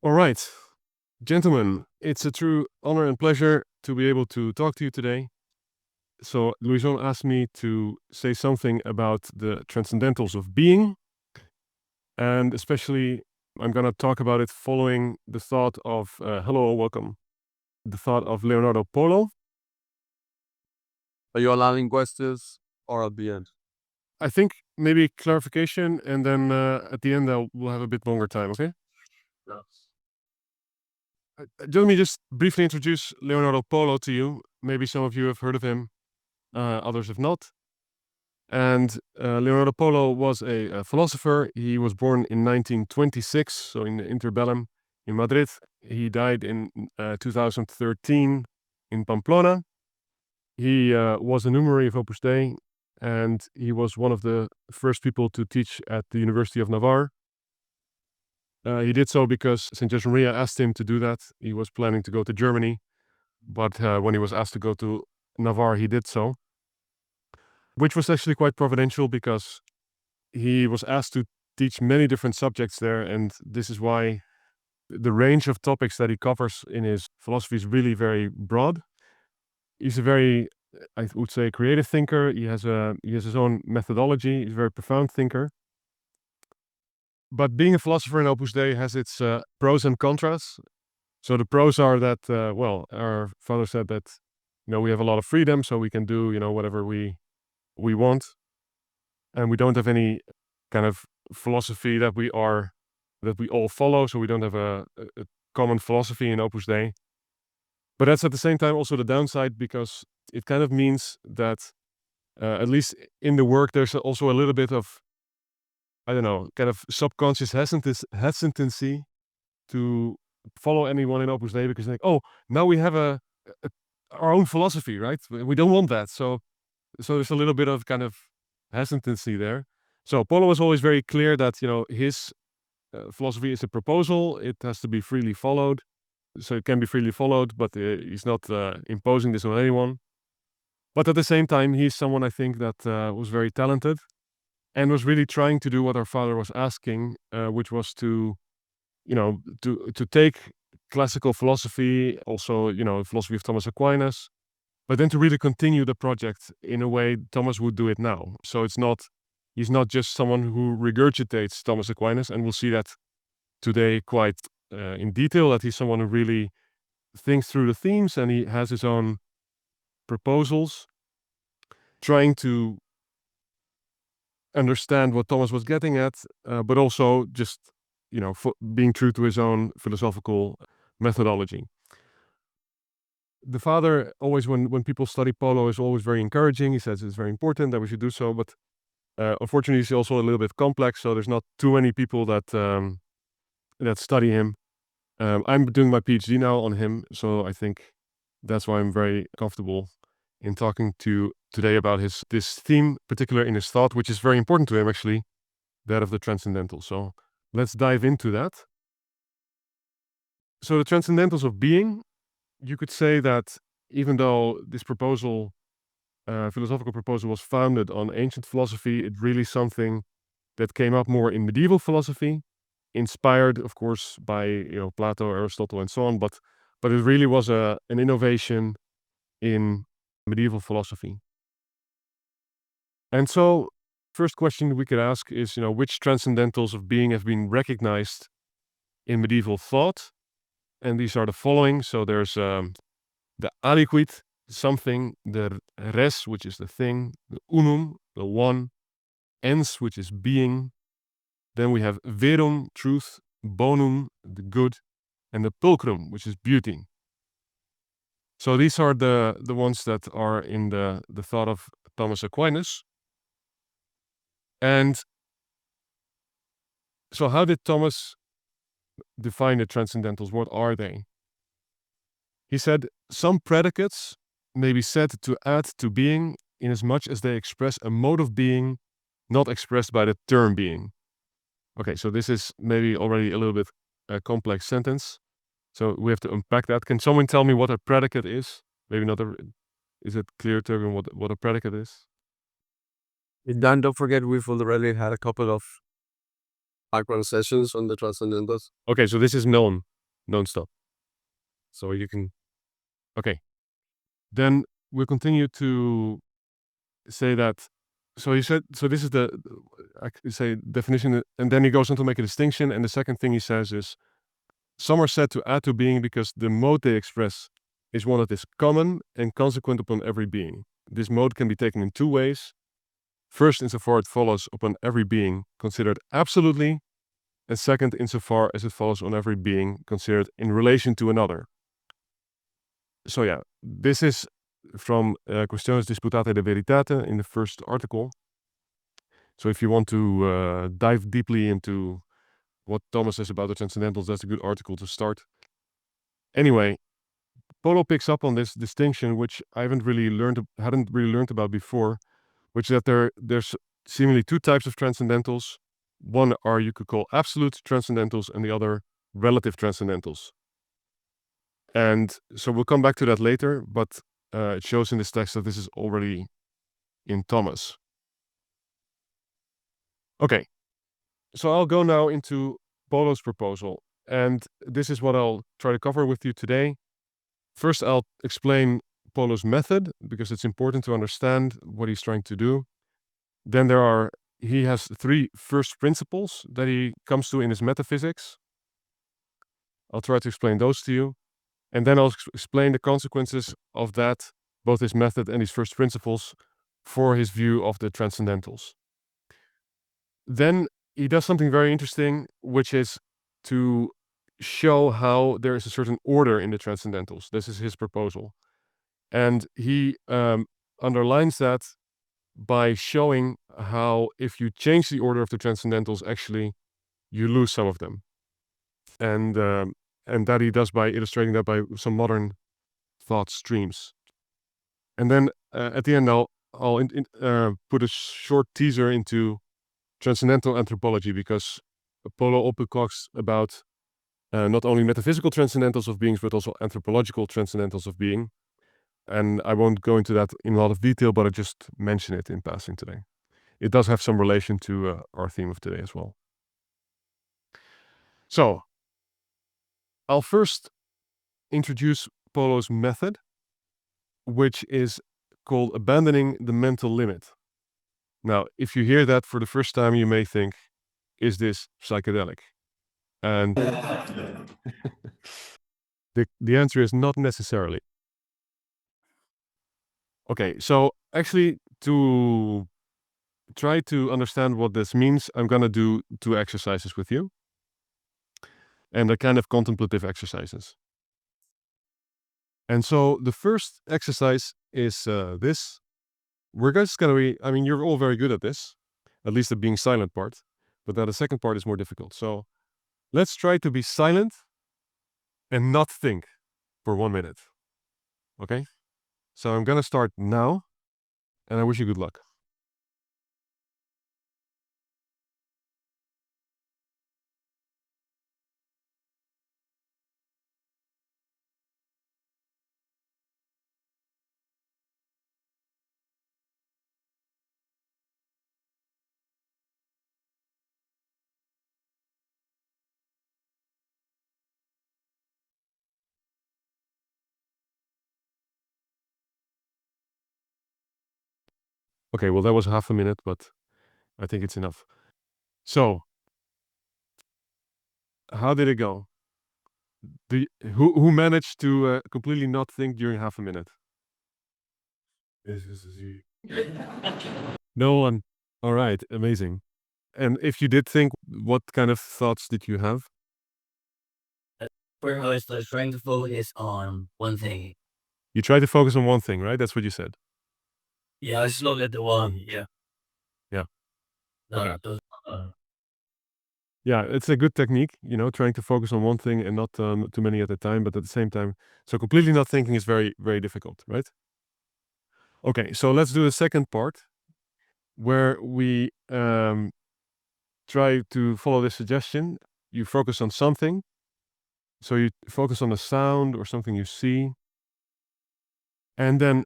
All right, gentlemen, it's a true honor and pleasure to be able to talk to you today. So, Louison asked me to say something about the transcendentals of being, and especially I'm going to talk about it following the thought of, hello, welcome, the thought of Leonardo Polo. Are you allowing questions or at the end? I think maybe clarification, and then at the end we'll have a bit longer time, okay? Yes. Let me just briefly introduce Leonardo Polo to you. Maybe some of you have heard of him, others have not. And Leonardo Polo was a philosopher. He was born in 1926, so in the interbellum in Madrid. He died in 2013 in Pamplona. He was a numerary of Opus Dei, and he was one of the first people to teach at the University of Navarre. He did so because St. Josemaria asked him to do that. He was planning to go to Germany, but when he was asked to go to Navarre, he did so, which was actually quite providential because he was asked to teach many different subjects there, and this is why the range of topics that he covers in his philosophy is really very broad. He's a very, I would say, creative thinker. He has his own methodology. He's a very profound thinker. But being a philosopher in Opus Dei has its pros and contras. So the pros are that, our father said that, we have a lot of freedom, so we can do, whatever we want, and we don't have any kind of philosophy that we all follow. So we don't have a common philosophy in Opus Dei. But that's at the same time also the downside, because it kind of means that at least in the work there's also a little bit of, I don't know, kind of subconscious hesitancy to follow anyone in Opus Dei, because like, oh, now we have our own philosophy, right? We don't want that. So there's a little bit of kind of hesitancy there. So Polo was always very clear that his philosophy is a proposal. It has to be freely followed. So it can be freely followed, but he's not imposing this on anyone. But at the same time, he's someone I think that was very talented and was really trying to do what our father was asking, which was to take classical philosophy, also philosophy of Thomas Aquinas, but then to really continue the project in a way Thomas would do it now. So he's not just someone who regurgitates Thomas Aquinas, and we'll see that today quite in detail, that he's someone who really thinks through the themes, and he has his own proposals, trying to understand what Thomas was getting at, but also just being true to his own philosophical methodology. The father always, when people study Polo, is always very encouraging. He says it's very important that we should do so, but unfortunately, he's also a little bit complex. So there's not too many people that study him. I'm doing my PhD now on him, so I think that's why I'm very comfortable in talking to today about this theme, particular in his thought, which is very important to him, actually, that of the transcendental. So let's dive into that. So the transcendentals of being, you could say that even though this proposal, philosophical proposal, was founded on ancient philosophy, it's really something that came up more in medieval philosophy, inspired, of course, by Plato, Aristotle, and so on. But it really was an innovation in medieval philosophy. And so, first question we could ask is, which transcendentals of being have been recognized in medieval thought? And these are the following. So there's the aliquid, something; the res, which is the thing; the unum, the one; ens, which is being. Then we have verum, truth; bonum, the good; and the pulchrum, which is beauty. So these are the ones that are in the thought of Thomas Aquinas. And so how did Thomas define the transcendentals? What are they? He said, some predicates may be said to add to being inasmuch as they express a mode of being not expressed by the term being. Okay, so this is maybe already a little bit a complex sentence. So we have to unpack that. Can someone tell me what a predicate is? Maybe not is it clear to everyone what a predicate is? And don't forget, we've already had a couple of background sessions on the transcendentals. Okay, so this is known stuff. So you can, okay. Then we'll continue to say that, so he said, so this is the, I could say definition, and then he goes on to make a distinction, and the second thing he says is, some are said to add to being because the mode they express is one that is common and consequent upon every being. This mode can be taken in two ways. First, insofar it follows upon every being considered absolutely, and second, insofar as it follows on every being considered in relation to another. So yeah, this is from Questiones Disputate de Veritate in the first article. So if you want to dive deeply into what Thomas says about the transcendentals, that's a good article to start. Anyway, Polo picks up on this distinction, which I hadn't really learned about before, which is that there's seemingly two types of transcendentals. One are you could call absolute transcendentals, and the other relative transcendentals. And so we'll come back to that later, but it shows in this text that this is already in Thomas. Okay, so I'll go now into Polo's proposal, and this is what I'll try to cover with you today. First, I'll explain Polo's method, because it's important to understand what he's trying to do. Then he has three first principles that he comes to in his metaphysics. I'll try to explain those to you. And then I'll explain the consequences of that, both his method and his first principles, for his view of the transcendentals. Then he does something very interesting, which is to show how there is a certain order in the transcendentals. This is his proposal. And he underlines that by showing how if you change the order of the transcendentals, actually you lose some of them. And that he does by illustrating that by some modern thought streams. And then at the end, I'll put a short teaser into transcendental anthropology, because Polo also talks about not only metaphysical transcendentals of beings, but also anthropological transcendentals of being. And I won't go into that in a lot of detail, but I just mention it in passing today. It does have some relation to our theme of today as well. So, I'll first introduce Polo's method, which is called abandoning the mental limit. Now, if you hear that for the first time, you may think, is this psychedelic? And the answer is not necessarily. Okay, so actually, to try to understand what this means, I'm going to do two exercises with you. And they're kind of contemplative exercises. And so the first exercise is this. We're just going to be, you're all very good at this, at least the being silent part. But now the second part is more difficult. So let's try to be silent and not think for 1 minute. Okay? So I'm going to start now, and I wish you good luck. Okay, well, that was half a minute, but I think it's enough. So, how did it go? Who managed to completely not think during half a minute? No one. All right, amazing. And if you did think, what kind of thoughts did you have? Where I was trying to focus on one thing. You tried to focus on one thing, right? That's what you said. Yeah, I just looked at the one. Yeah. Yeah. Okay. Yeah, it's a good technique, trying to focus on one thing and not too many at a time, but at the same time, so completely not thinking is very, very difficult, right? Okay, so let's do the second part, where we try to follow this suggestion. You focus on something. So you focus on a sound or something you see. And then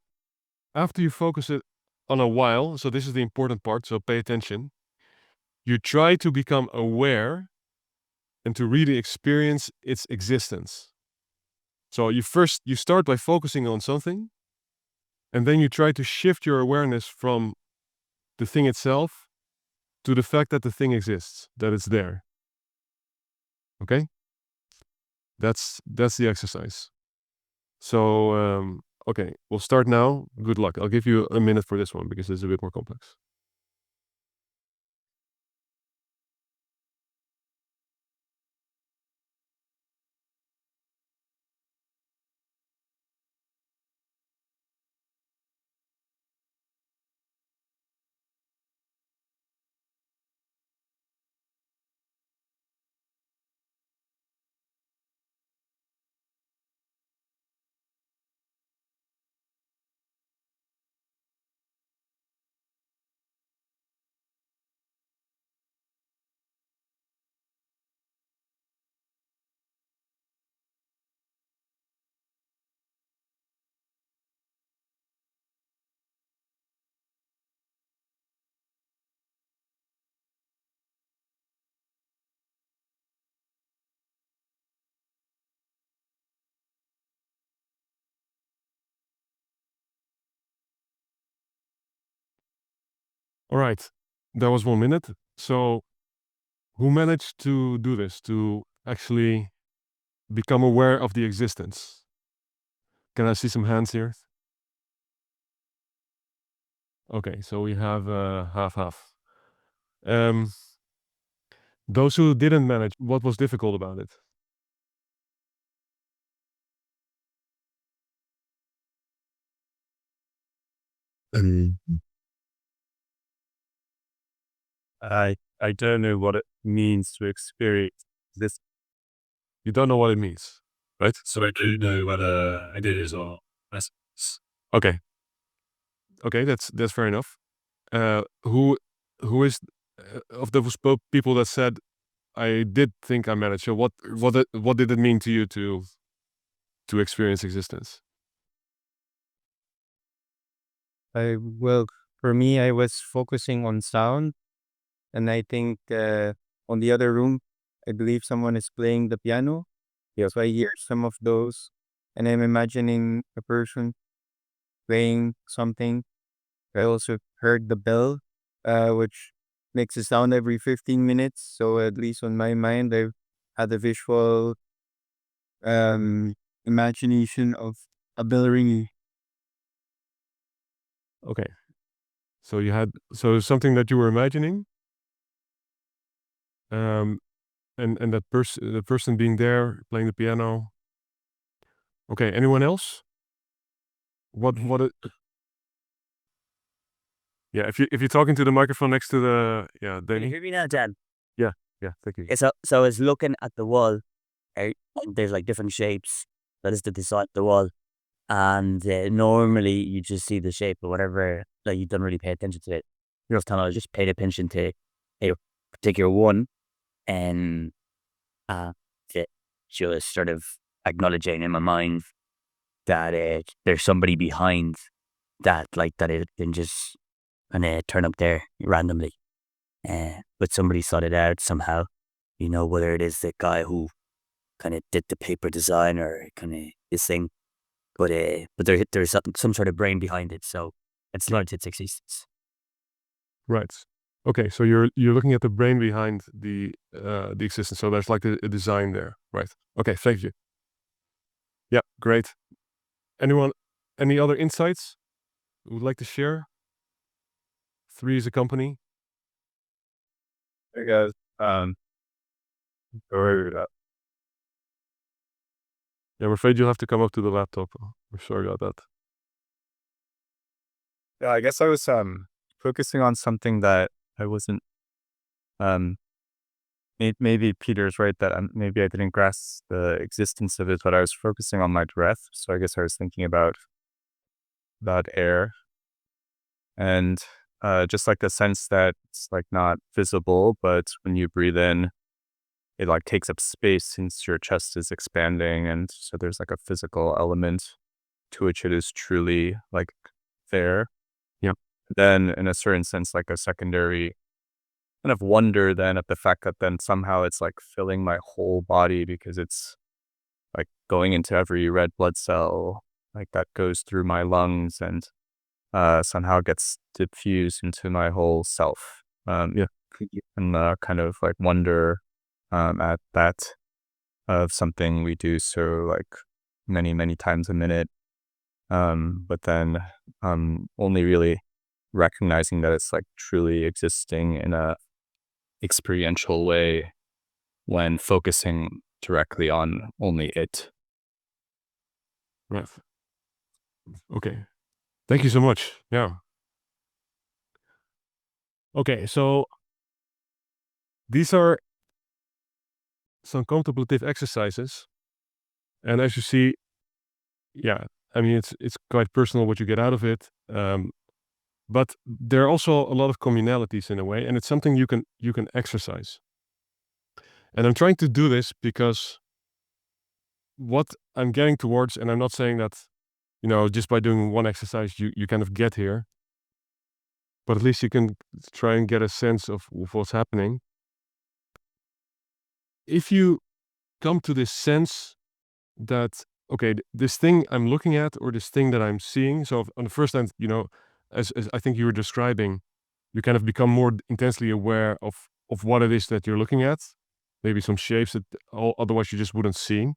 after you focus it on a while, so this is the important part, so pay attention. you try to become aware and to really experience its existence. So you start by focusing on something, and then you try to shift your awareness from the thing itself to the fact that the thing exists, that it's there. Okay? That's the exercise. So, okay, we'll start now. Good luck. I'll give you a minute for this one because it's a bit more complex. All right, that was 1 minute. So who managed to do this, to actually become aware of the existence? Can I see some hands here? Okay, so we have half. Those who didn't manage, what was difficult about it? I don't know what it means to experience this. You don't know what it means, right? So I do know what I did as well. Okay. Okay, that's fair enough. Who is of those people that said, I did think I managed? So what did it mean to you to experience existence? Well, for me, I was focusing on sound, and I think on the other room, I believe someone is playing the piano. Yeah. So I hear some of those, and I'm imagining a person playing something. I also heard the bell, which makes a sound every 15 minutes. So at least on my mind, I've had a visual imagination of a bell ringing. Okay. So you had something that you were imagining, and that the person being there playing the piano. Okay. Anyone else? What it? Yeah. If you're talking to the microphone next to the Can you Danny. hear me now, Dan? Yeah. Thank you. Yeah, so I was looking at the wall. Right? And there's like different shapes that is to the side of the wall. And normally you just see the shape or whatever, like you don't really pay attention to it. You're just I just paid attention to a particular one and it just sort of acknowledging in my mind that there's somebody behind that, like that it can just kind of turn up there randomly. But somebody sought it out somehow, whether it is the guy who kind of did the paper design or kind of this thing, but there's some sort of brain behind it, so it's learned its existence. Right. Okay. So you're looking at the brain behind the existence. So there's like a design there, right? Okay. Thank you. Yeah. Great. Any other insights you would like to share? 3 is a company. Hey guys, sorry about Yeah, I'm afraid you'll have to come up to the laptop. We're sorry about that. Yeah, I guess I was focusing on something that I wasn't maybe Peter's right that maybe I didn't grasp the existence of it, but I was focusing on my breath. So I guess I was thinking about air and just like the sense that it's like not visible, but when you breathe in, it like takes up space since your chest is expanding, and so there's like a physical element to which it is truly like there. Yeah. Then in a certain sense, like a secondary kind of wonder then at the fact that then somehow it's like filling my whole body because it's like going into every red blood cell, like that goes through my lungs and somehow gets diffused into my whole self. Yeah. And kind of like wonder at that of something we do so like many, many times a minute. But then only really recognizing that it's like truly existing in a experiential way when focusing directly on only it. Right. Okay. Thank you so much. Yeah. Okay, so these are some contemplative exercises. And as you see, yeah, I mean, it's quite personal what you get out of it. But there are also a lot of communalities in a way, and it's something you can exercise. And I'm trying to do this because what I'm getting towards, and I'm not saying that, just by doing one exercise, you kind of get here, but at least you can try and get a sense of what's happening. If you come to this sense that, okay, this thing I'm looking at or this thing that I'm seeing, so on the first hand, as I think you were describing, you kind of become more intensely aware of what it is that you're looking at, maybe some shapes that otherwise you just wouldn't see,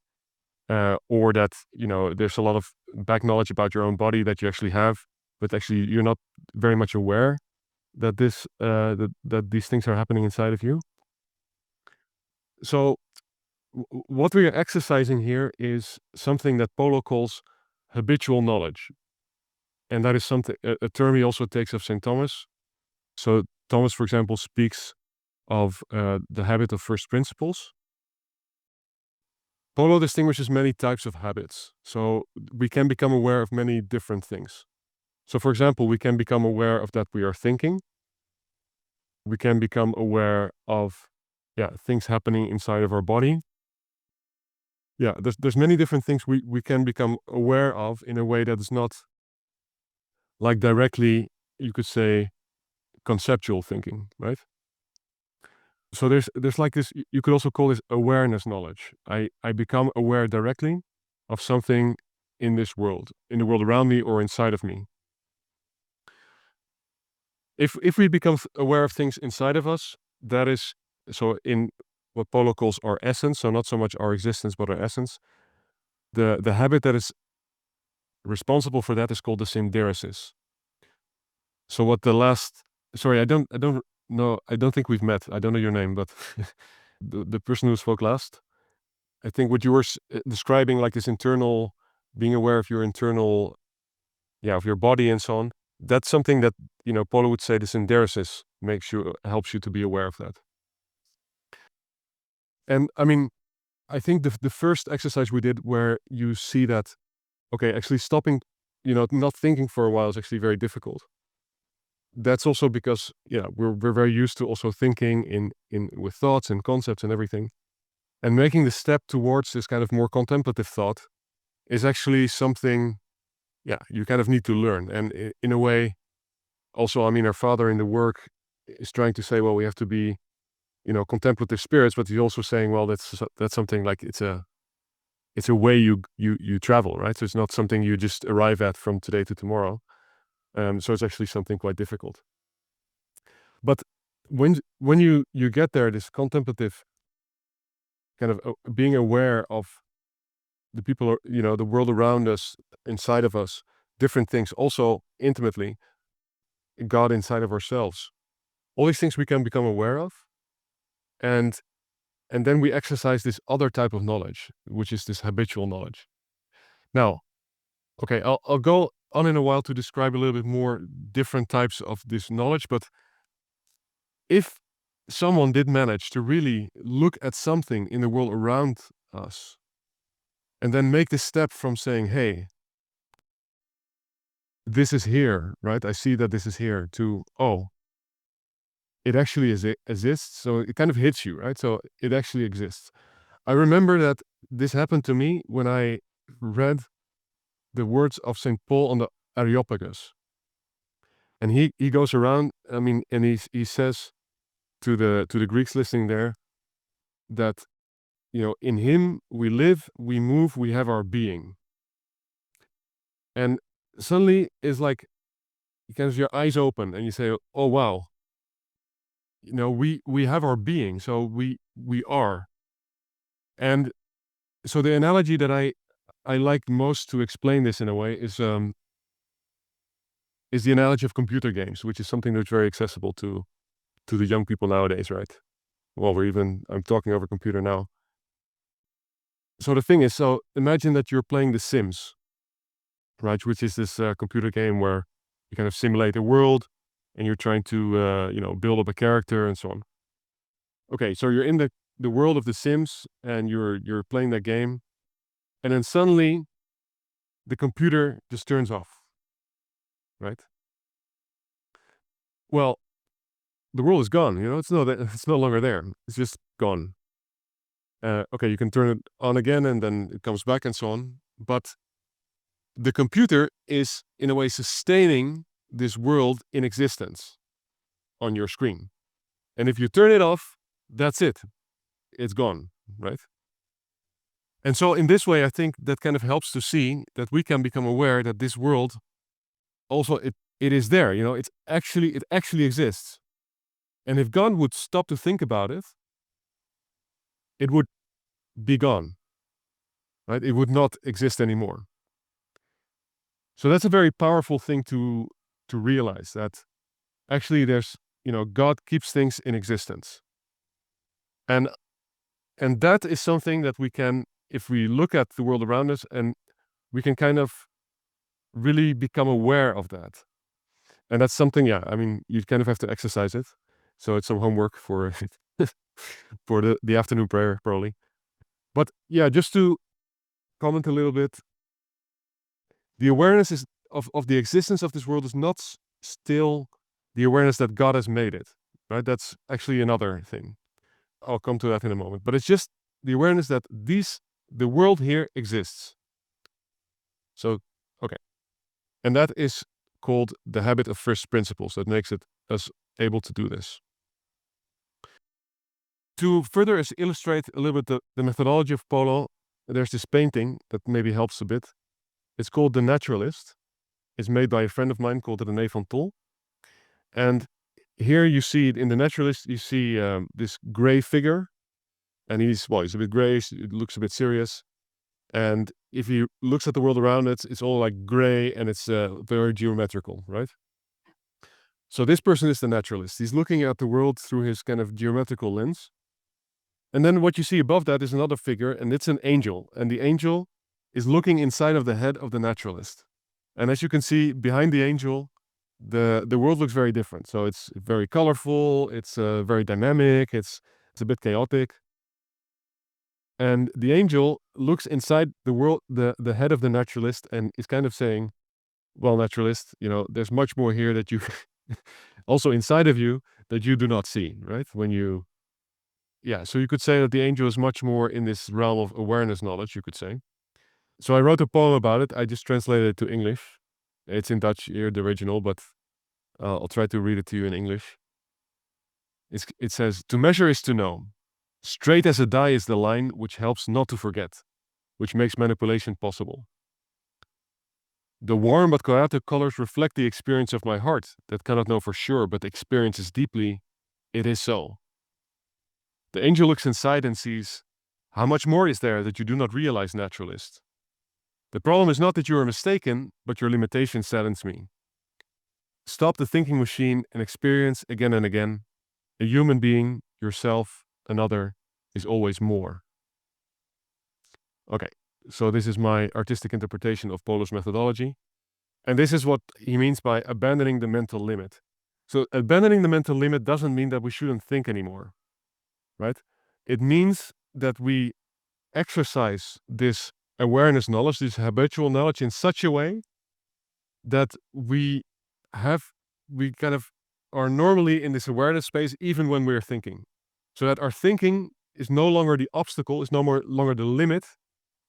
or that, there's a lot of back knowledge about your own body that you actually have, but actually you're not very much aware that that these things are happening inside of you. So what we are exercising here is something that Polo calls habitual knowledge. And that is something, a term he also takes of St. Thomas. So Thomas, for example, speaks of the habit of first principles. Polo distinguishes many types of habits. So we can become aware of many different things. So for example, we can become aware of that we are thinking. We can become aware of things happening inside of our body. Yeah, there's many different things we can become aware of in a way that is not like directly, you could say, conceptual thinking, right? So there's like this, you could also call this awareness knowledge. I become aware directly of something in this world, in the world around me or inside of me. If we become aware of things inside of us, that is, so in what Polo calls our essence, so not so much our existence, but our essence, the habit that is responsible for that is called the synderesis. So what sorry, I don't know, I don't think we've met. I don't know your name, but the person who spoke last, I think what you were describing, like this internal, being aware of your internal, of your body and so on, that's something that, Polo would say the synderesis helps you to be aware of that. And I mean, I think the first exercise we did where you see that, okay, actually stopping, not thinking for a while is actually very difficult. That's also because, we're very used to also thinking in with thoughts and concepts and everything. And making the step towards this kind of more contemplative thought is actually something, you kind of need to learn. And in a way, also, I mean, our father in the work is trying to say, well, we have to be, contemplative spirits, but he's also saying, well, that's something like it's a way you travel, right? So it's not something you just arrive at from today to tomorrow. So it's actually something quite difficult. But when you get there, this contemplative kind of being aware of the people, the world around us, inside of us, different things, also intimately, God inside of ourselves. All these things we can become aware of, and then we exercise this other type of knowledge, which is this habitual knowledge. Now, okay, I'll go on in a while to describe a little bit more different types of this knowledge, but if someone did manage to really look at something in the world around us and then make this step from saying, hey, this is here, right? I see that this is here, to, oh, it actually exists. So it kind of hits you, right? So it actually exists. I remember that this happened to me when I read the words of St. Paul on the Areopagus. And he goes around, I mean, and he says, to the Greeks listening there, that in Him we live, we move, we have our being. And suddenly it's like your eyes open and you say, oh wow, we have our being, so we are. And so the analogy that I like most to explain this in a way is the analogy of computer games, which is something that's very accessible to the young people nowadays, right? Well, I'm talking over computer now. So the thing is, imagine that you're playing The Sims, right? Which is this computer game where you kind of simulate a world and you're trying to, build up a character and so on. Okay, so you're in the world of The Sims and you're playing that game, and then suddenly the computer just turns off, right? Well, the world is gone. It's no longer there. It's just gone. Okay, you can turn it on again and then it comes back and so on. But the computer is in a way sustaining this world in existence on your screen. And if you turn it off, that's it. It's gone, right? And so in this way, I think that kind of helps to see that we can become aware that this world also, it is there, it actually exists. And if God would stop to think about it, it would be gone, right? It would not exist anymore. So that's a very powerful thing to realize, that actually there's, God keeps things in existence. And that is something that we can, if we look at the world around us, and we can kind of really become aware of that. And that's something, you kind of have to exercise it. So it's some homework for for the afternoon prayer, probably. But yeah, just to comment a little bit, the awareness is of the existence of this world is not still the awareness that God has made it, right? That's actually another thing. I'll come to that in a moment. But it's just the awareness that the world here exists. So, okay. And that is called the habit of first principles. That makes us able to do this. To further illustrate a little bit the methodology of Polo, there's this painting that maybe helps a bit. It's called The Naturalist. It's made by a friend of mine called René van Tol. And here you see it in The Naturalist, you see this gray figure. And he's a bit grayish, it looks a bit serious. And if he looks at the world around it, it's all like gray and it's very geometrical, right? So this person is the naturalist. He's looking at the world through his kind of geometrical lens. And then what you see above that is another figure, and it's an angel. And the angel is looking inside of the head of the naturalist. And as you can see, behind the angel, the world looks very different. So it's very colorful, it's very dynamic, it's a bit chaotic. And the angel looks inside the world, the head of the naturalist, and is kind of saying, well, naturalist, there's much more here that you also inside of you that you do not see, right? So you could say that the angel is much more in this realm of awareness knowledge, you could say. So I wrote a poem about it. I just translated it to English. It's in Dutch here, the original, but I'll try to read it to you in English. It says, "To measure is to know. Straight as a die is the line which helps not to forget, which makes manipulation possible. The warm but chaotic colors reflect the experience of my heart that cannot know for sure, but experiences deeply. It is so. The angel looks inside and sees, how much more is there that you do not realize, naturalist? The problem is not that you are mistaken, but your limitation saddens me. Stop the thinking machine and experience again and again. A human being, yourself, another, is always more." Okay, so this is my artistic interpretation of Polo's methodology. And this is what he means by abandoning the mental limit. So abandoning the mental limit doesn't mean that we shouldn't think anymore, right? It means that we exercise this awareness knowledge, this habitual knowledge in such a way that we kind of are normally in this awareness space even when we're thinking. So that our thinking is no longer the obstacle, is no longer the limit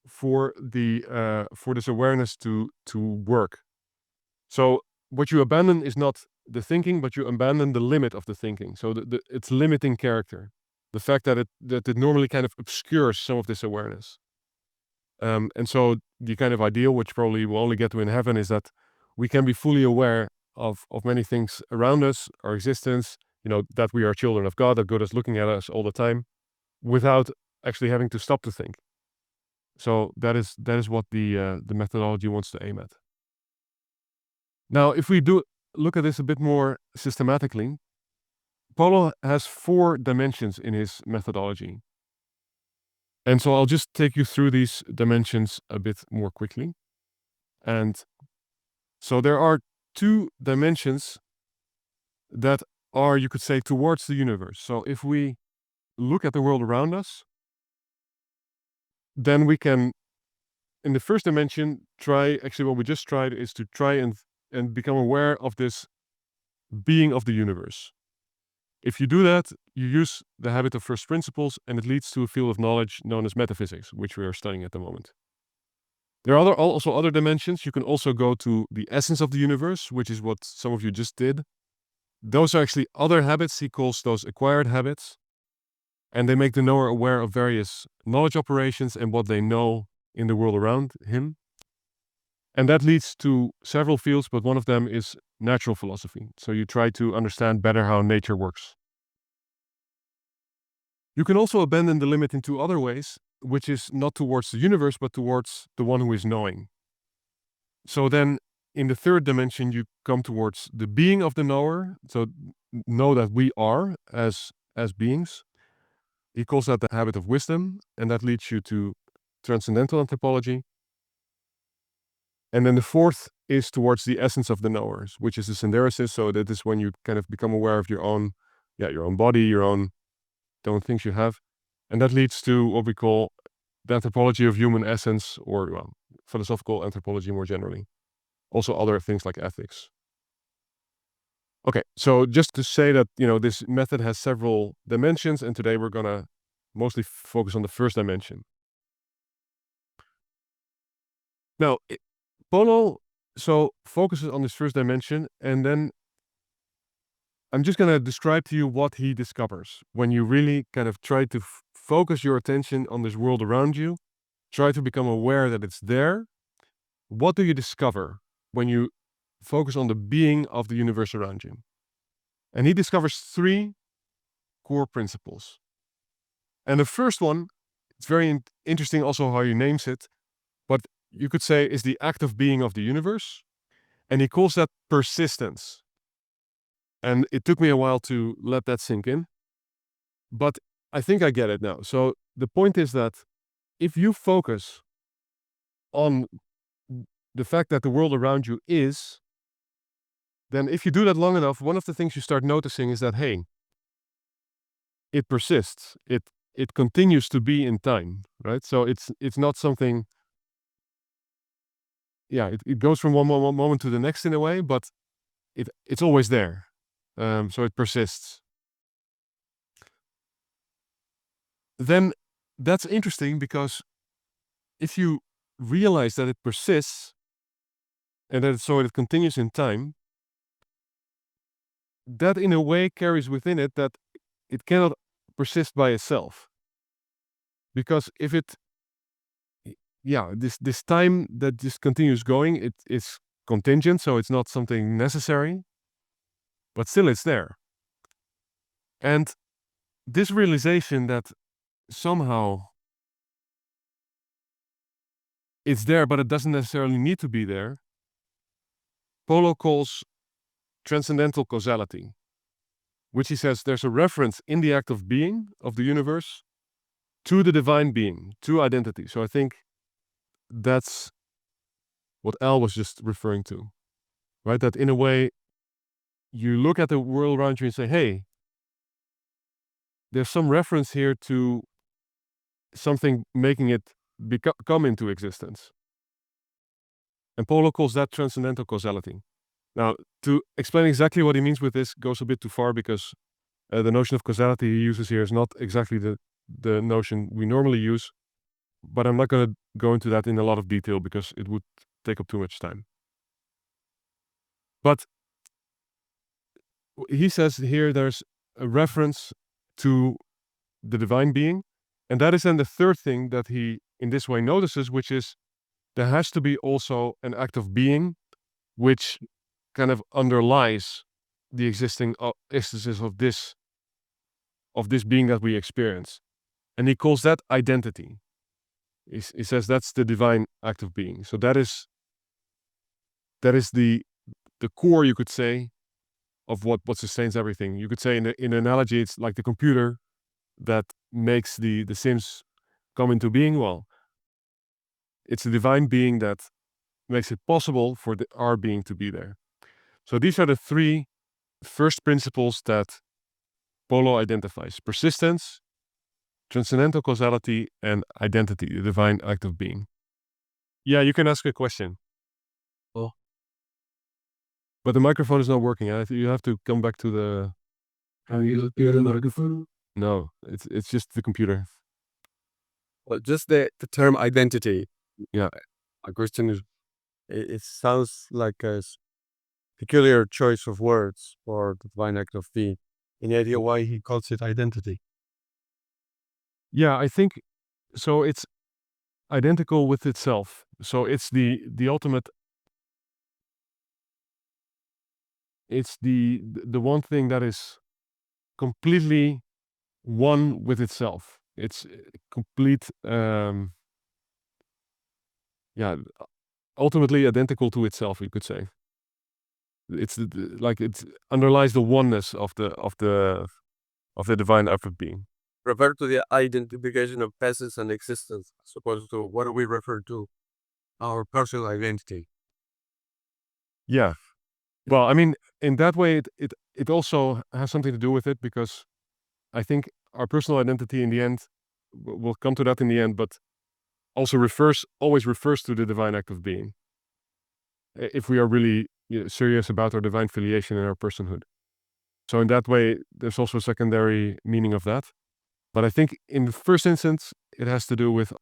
for this awareness to work. So what you abandon is not the thinking, but you abandon the limit of the thinking. So its limiting character, the fact that it normally kind of obscures some of this awareness. And so the kind of ideal, which probably we'll only get to in heaven, is that we can be fully aware of many things around us, our existence, that we are children of God, that God is looking at us all the time, without actually having to stop to think. So that is what the methodology wants to aim at. Now, if we do look at this a bit more systematically, Polo has 4 dimensions in his methodology. And so I'll just take you through these dimensions a bit more quickly. And so there are 2 dimensions that are, you could say, towards the universe. So if we look at the world around us, then we can, in the first dimension, actually what we just tried is to try and become aware of this being of the universe. If you do that, you use the habit of first principles, and it leads to a field of knowledge known as metaphysics, which we are studying at the moment. There are also other dimensions. You can also go to the essence of the universe, which is what some of you just did. Those are actually other habits. He calls those acquired habits. And they make the knower aware of various knowledge operations and what they know in the world around him. And that leads to several fields, but one of them is natural philosophy. So you try to understand better how nature works. You can also abandon the limit in 2 other ways, which is not towards the universe, but towards the one who is knowing. So then, in the third dimension, you come towards the being of the knower. So know that we are as beings. He calls that the habit of wisdom, and that leads you to transcendental anthropology. And then the fourth is towards the essence of the knowers, which is the synderesis. So that is when you kind of become aware of your own body, your own things you have. And that leads to what we call the anthropology of human essence, or philosophical anthropology more generally. Also other things like ethics. Okay, so just to say that, this method has several dimensions, and today we're going to mostly focus on the first dimension. Now, Polo focuses on this first dimension, and then I'm just going to describe to you what he discovers when you really kind of try to focus your attention on this world around you, try to become aware that it's there. What do you discover when you focus on the being of the universe around you? And he discovers 3 core principles. And the first one, it's very interesting also how he names it, but you could say is the active being of the universe. And he calls that persistence. And it took me a while to let that sink in, but I think I get it now. So the point is that if you focus on the fact that the world around you is, then if you do that long enough, one of the things you start noticing is that, hey, it persists. It continues to be in time, right? So it's not something, it goes from one moment to the next in a way, but it's always there. So it persists. Then that's interesting, because if you realize that it persists and that it continues in time, that in a way carries within it that it cannot persist by itself. Because if this time that just continues going, it is contingent, so it's not something necessary, but still it's there. And this realization that somehow it's there, but it doesn't necessarily need to be there, Polo calls transcendental causality, which he says there's a reference in the act of being of the universe to the divine being, to identity. So I think that's what Al was just referring to, right? That in a way, you look at the world around you and say, hey, there's some reference here to something making it come into existence. And Polo calls that transcendental causality. Now, to explain exactly what he means with this goes a bit too far, because the notion of causality he uses here is not exactly the notion we normally use, but I'm not going to go into that in a lot of detail because it would take up too much time. But he says here there's a reference to the divine being, and that is then the third thing that he in this way notices, which is there has to be also an act of being which kind of underlies the existing instances of this being that we experience, and he calls that identity. He says that's the divine act of being. So that is the core, you could say, of what sustains everything. You could say in an analogy, it's like the computer that makes the Sims come into being. Well, it's the divine being that makes it possible for our being to be there. So these are the three first principles that Polo identifies: persistence, transcendental causality, and identity, the divine act of being. Yeah, you can ask a question. Oh. But the microphone is not working. You have to come back to the... Can you hear the microphone? No, it's just the computer. Well, just the term identity. Yeah. My question is, it sounds like a peculiar choice of words for the divine act of being. Any idea why he calls it identity? Yeah, I think so. It's identical with itself. So it's the ultimate. It's the one thing that is completely one with itself. It's complete. Yeah, ultimately identical to itself, you could say. It's like it underlies the oneness of the divine act of being. Refer to the identification of essence and existence, as opposed to what do we refer to our personal identity. Yeah. Well, I mean, in that way, it also has something to do with it, because I think our personal identity in the end, we'll come to that in the end, but also always refers to the divine act of being. If we are really serious about our divine filiation and our personhood. So in that way, there's also a secondary meaning of that. But I think in the first instance, it has to do with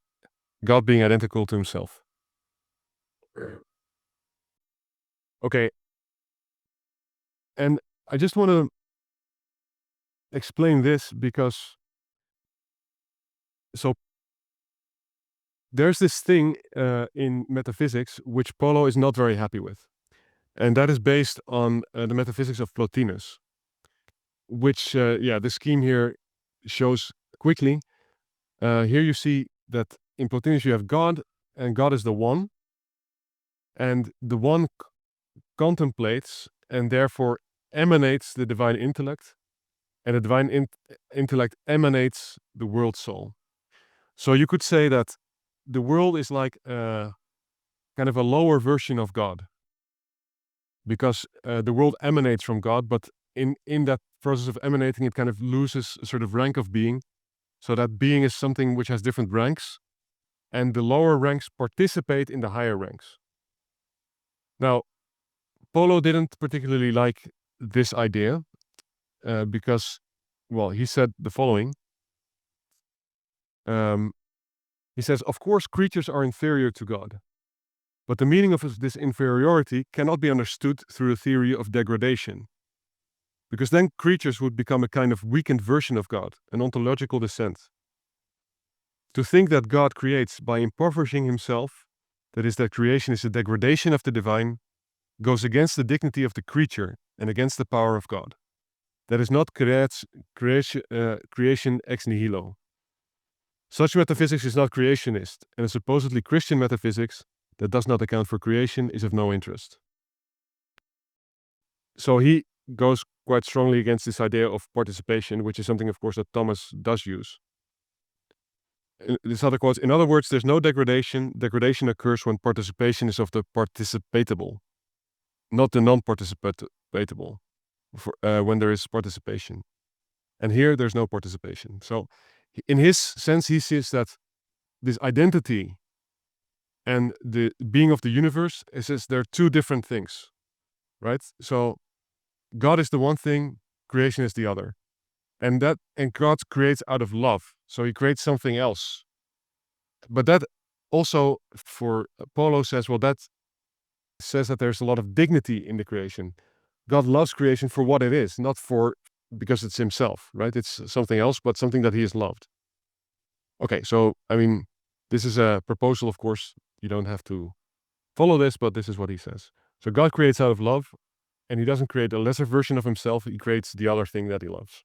God being identical to himself. Okay. And I just want to explain this because, so there's this thing in metaphysics which Polo is not very happy with. And that is based on the metaphysics of Plotinus, which, the scheme here shows quickly. Here you see that in Plotinus you have God, and God is the one. And the one contemplates and therefore emanates the divine intellect, and the divine intellect emanates the world soul. So you could say that the world is like kind of a lower version of God, because the world emanates from God, but in that process of emanating, it kind of loses a sort of rank of being. So that being is something which has different ranks, and the lower ranks participate in the higher ranks. Now, Polo didn't particularly like this idea because, well, he said the following. He says, of course, creatures are inferior to God, but the meaning of this inferiority cannot be understood through a theory of degradation, because then creatures would become a kind of weakened version of God, an ontological descent. To think that God creates by impoverishing himself, that is, that creation is a degradation of the divine, goes against the dignity of the creature and against the power of God. That is not creation ex nihilo. Such metaphysics is not creationist, and a supposedly Christian metaphysics that does not account for creation is of no interest. So he goes quite strongly against this idea of participation, which is something, of course, that Thomas does use. This other quote, in other words, there's no degradation. Degradation occurs when participation is of the participatable, not the non-participatable, when there is participation. And here there's no participation. So in his sense, he sees that this identity and the being of the universe is they're two different things, right? So God is the one thing, creation is the other. And God creates out of love. So he creates something else. But that also, for Polo, says, well, that says that there's a lot of dignity in the creation. God loves creation for what it is, not because it's himself, right? It's something else, but something that he has loved. Okay, so, I mean, this is a proposal, of course. You don't have to follow this, but this is what he says. So God creates out of love, and he doesn't create a lesser version of himself. He creates the other thing that he loves.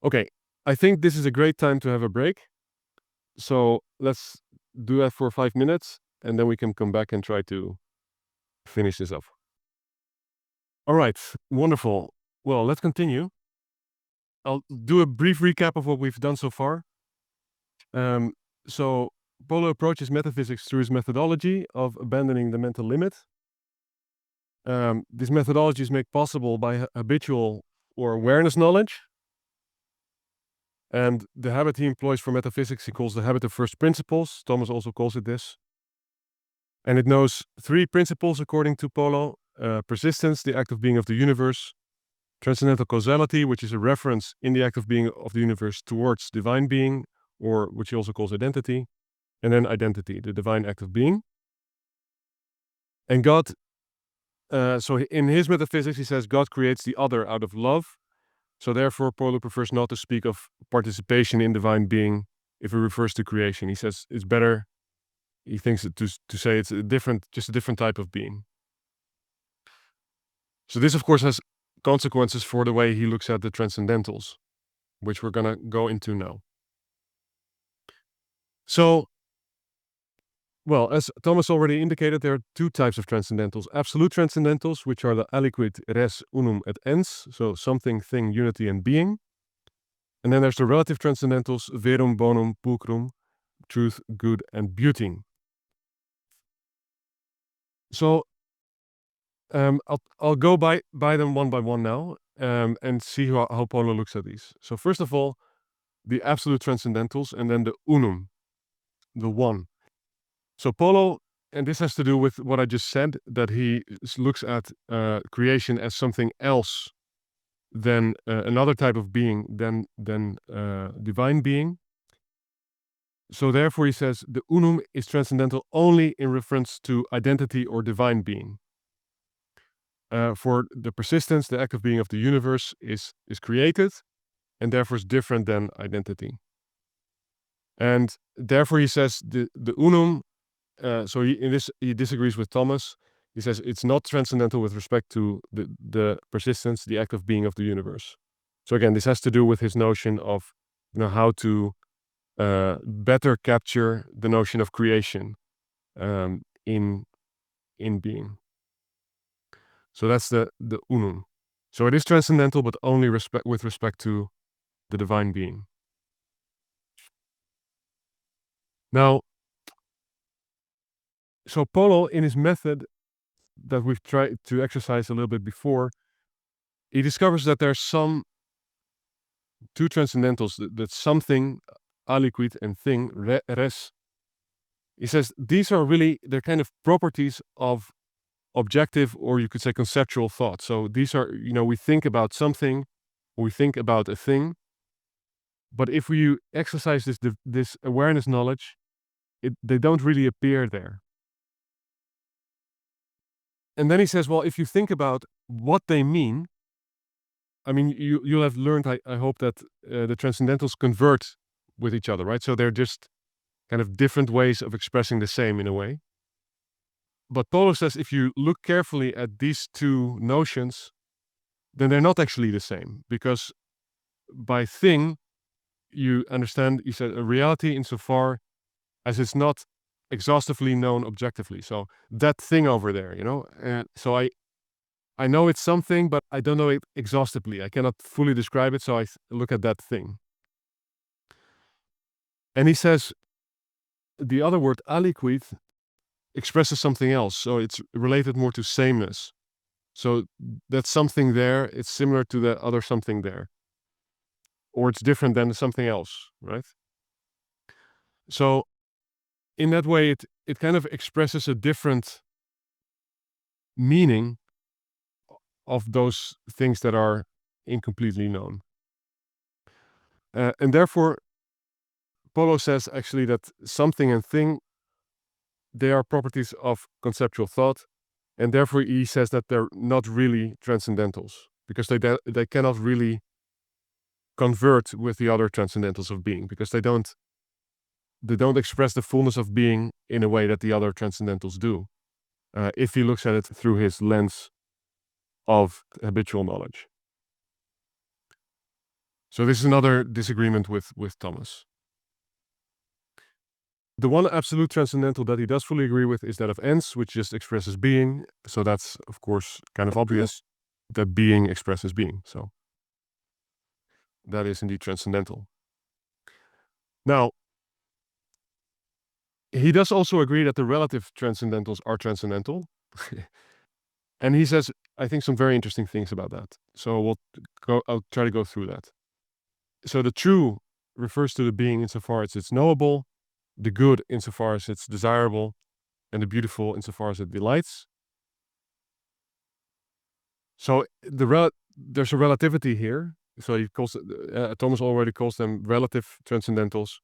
Okay, I think this is a great time to have a break. So let's do that for 5 minutes, and then we can come back and try to finish this up. All right, wonderful. Well, let's continue. I'll do a brief recap of what we've done so far. So Polo approaches metaphysics through his methodology of abandoning the mental limit. These methodologies make possible by habitual or awareness knowledge. And the habit he employs for metaphysics, he calls the habit of first principles. Thomas also calls it this. And it knows 3 principles according to Polo. Persistence, the act of being of the universe. Transcendental causality, which is a reference in the act of being of the universe towards divine being, or which he also calls identity. And then identity, the divine act of being. And God, so in his metaphysics, he says God creates the other out of love. So therefore, Polo prefers not to speak of participation in divine being if it refers to creation. He says it's better, he thinks to say it's just a different type of being. So this, of course, has consequences for the way he looks at the transcendentals, which we're going to go into now. So, well, as Thomas already indicated, there are 2 types of transcendentals. Absolute transcendentals, which are the aliquid res unum et ens, so something, thing, unity, and being. And then there's the relative transcendentals, verum, bonum, pulchrum, truth, good, and beauty. So I'll go by them one by one now, and see how Polo looks at these. So first of all, the absolute transcendentals, and then the unum, the one. So Polo, and this has to do with what I just said, that he looks at creation as something else than another type of being than divine being. So therefore he says the unum is transcendental only in reference to identity or divine being. For the persistence, the act of being of the universe is created, and therefore is different than identity. And therefore he says the unum, so he disagrees with Thomas. He says it's not transcendental with respect to the persistence, the act of being of the universe. So again, this has to do with his notion of how to better capture the notion of creation in being. So that's the unum. So it is transcendental, but only with respect to the divine being. Now, so Polo, in his method that we've tried to exercise a little bit before, he discovers that there's 2 transcendentals, that something, aliquid, and thing, res. He says these are really, they're kind of properties of objective, or you could say conceptual thought. So these are, we think about something, we think about a thing, but if we exercise this awareness knowledge, they don't really appear there. And then he says, well, if you think about what they mean, I mean, you'll have learned, I hope, that the transcendentals convert with each other, right? So they're just kind of different ways of expressing the same in a way. But Polo says if you look carefully at these 2 notions, then they're not actually the same, because by thing, you understand, he said, a reality insofar as it's not exhaustively known objectively. So that thing over there, so I know it's something, but I don't know it exhaustively. I cannot fully describe it, so I look at that thing. And he says the other word, aliquid, expresses something else. So it's related more to sameness. So that something there, it's similar to the other something there. Or it's different than something else, right? So in that way, it kind of expresses a different meaning of those things that are incompletely known. And therefore, Polo says actually that something and thing, they are properties of conceptual thought, And therefore he says that they're not really transcendentals, because they cannot really convert with the other transcendentals of being, because they don't express the fullness of being in a way that the other transcendentals do, if he looks at it through his lens of habitual knowledge. So this is another disagreement with Thomas. The one absolute transcendental that he does fully agree with is that of ens, which just expresses being. So that's, of course, kind of obvious that being expresses being. So that is indeed transcendental. Now, he does also agree that the relative transcendentals are transcendental. And he says, I think, some very interesting things about that. So I'll try to go through that. So the true refers to the being insofar as it's knowable, the good insofar as it's desirable, and the beautiful insofar as it delights. So there's a relativity here. So he calls Thomas already calls them relative transcendentals.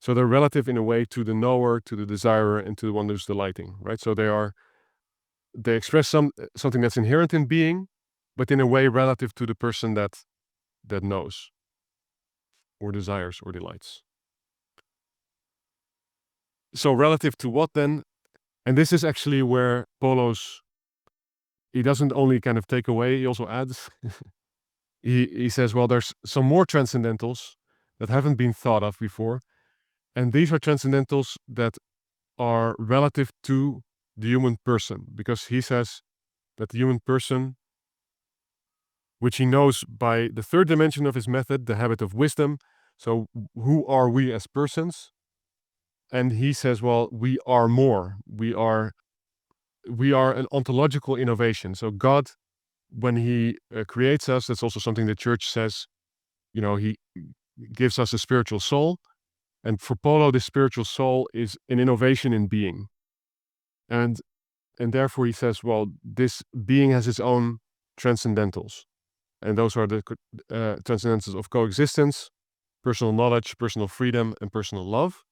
So they're relative in a way to the knower, to the desirer, and to the one who's delighting, right? So they express something that's inherent in being, but in a way relative to the person that knows, or desires, or delights. So relative to what then? And this is actually where he doesn't only kind of take away, he also adds. he says, well, there's some more transcendentals that haven't been thought of before. And these are transcendentals that are relative to the human person, because he says that the human person, which he knows by the third dimension of his method, the habit of wisdom. So who are we as persons? And he says, well, we are more. We are an ontological innovation. So God, when he creates us, that's also something the church says, he gives us a spiritual soul. And for Polo, the spiritual soul is an innovation in being. And therefore he says, well, this being has its own transcendentals. And those are the transcendentals of coexistence, personal knowledge, personal freedom, and personal love.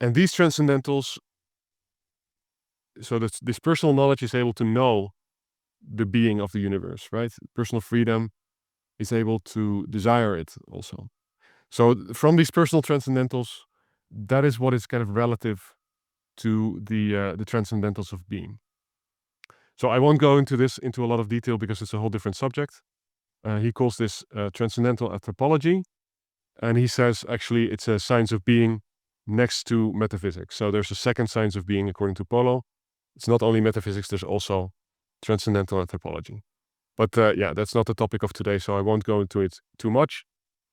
And these transcendentals, so this personal knowledge is able to know the being of the universe, right? Personal freedom is able to desire it also. So from these personal transcendentals, that is what is kind of relative to the transcendentals of being. So I won't go into a lot of detail because it's a whole different subject. He calls this transcendental anthropology. And he says, actually, it's a science of being next to metaphysics. So there's a second science of being, according to Polo. It's not only metaphysics, there's also transcendental anthropology. But that's not the topic of today, so I won't go into it too much.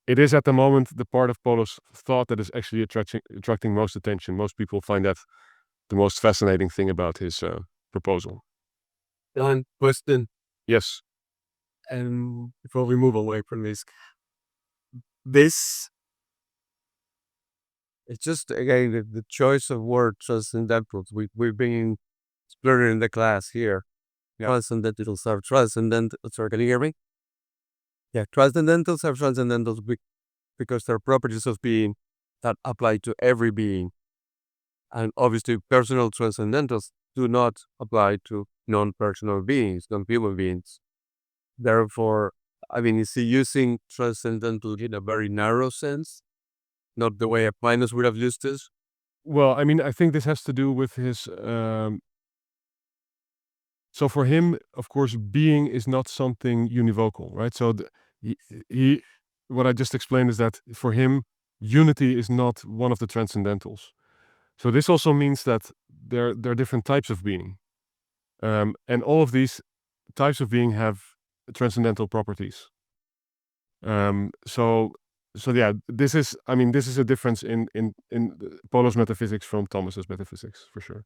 It is at the moment the part of Polo's thought that is actually attracting most attention. Most people find that the most fascinating thing about his proposal. One question, Yes. and before we move away from this, it's just, again, the choice of word transcendentals. We've been exploring in the class here. Yeah. Transcendentals are transcendental. Sorry, can you hear me? Yeah, transcendentals are transcendentals because they're properties of being that apply to every being. And obviously, personal transcendentals do not apply to non-personal beings, non-human beings. Therefore, is he using transcendental in a very narrow sense? Not the way Aquinas would have used this? Well, I think this has to do with his... so for him, of course, being is not something univocal, right? So what I just explained is that for him, unity is not one of the transcendentals. So this also means that there are different types of being. And all of these types of being have transcendental properties. So yeah, this is a difference in Polo's metaphysics from Thomas's metaphysics, for sure.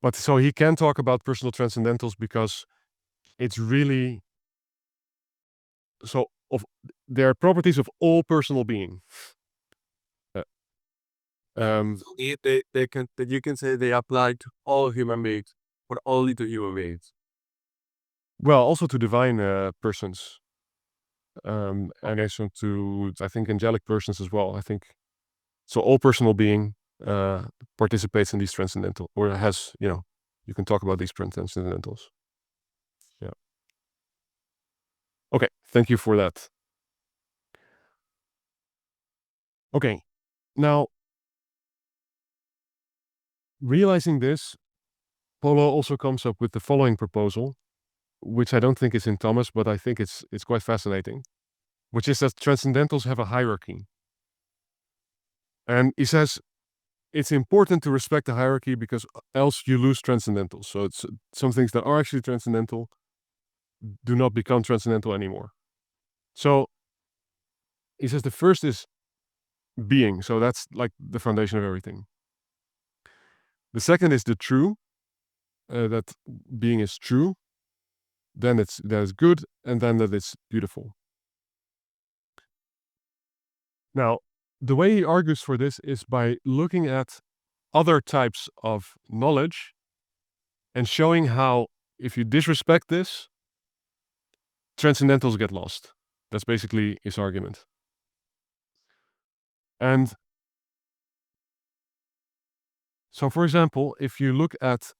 But so he can talk about personal transcendentals because it's really they're properties of all personal being. You can say they apply to all human beings, but only to human beings. Well, also to divine persons, and also to, I think, angelic persons as well. I think so. All personal being participates in these transcendental, or has you can talk about these transcendentals. Yeah. Okay, thank you for that. Okay, now, realizing this, Polo also comes up with the following proposal, which I don't think is in Thomas, but I think it's quite fascinating, which is that transcendentals have a hierarchy. And he says it's important to respect the hierarchy because else you lose transcendentals. So it's some things that are actually transcendental do not become transcendental anymore. So he says the first is being. So that's like the foundation of everything. The second is the true, that being is true. Then that is good, and then that it's beautiful. Now, the way he argues for this is by looking at other types of knowledge and showing how if you disrespect this, transcendentals get lost. That's basically his argument. And so, for example, if you look at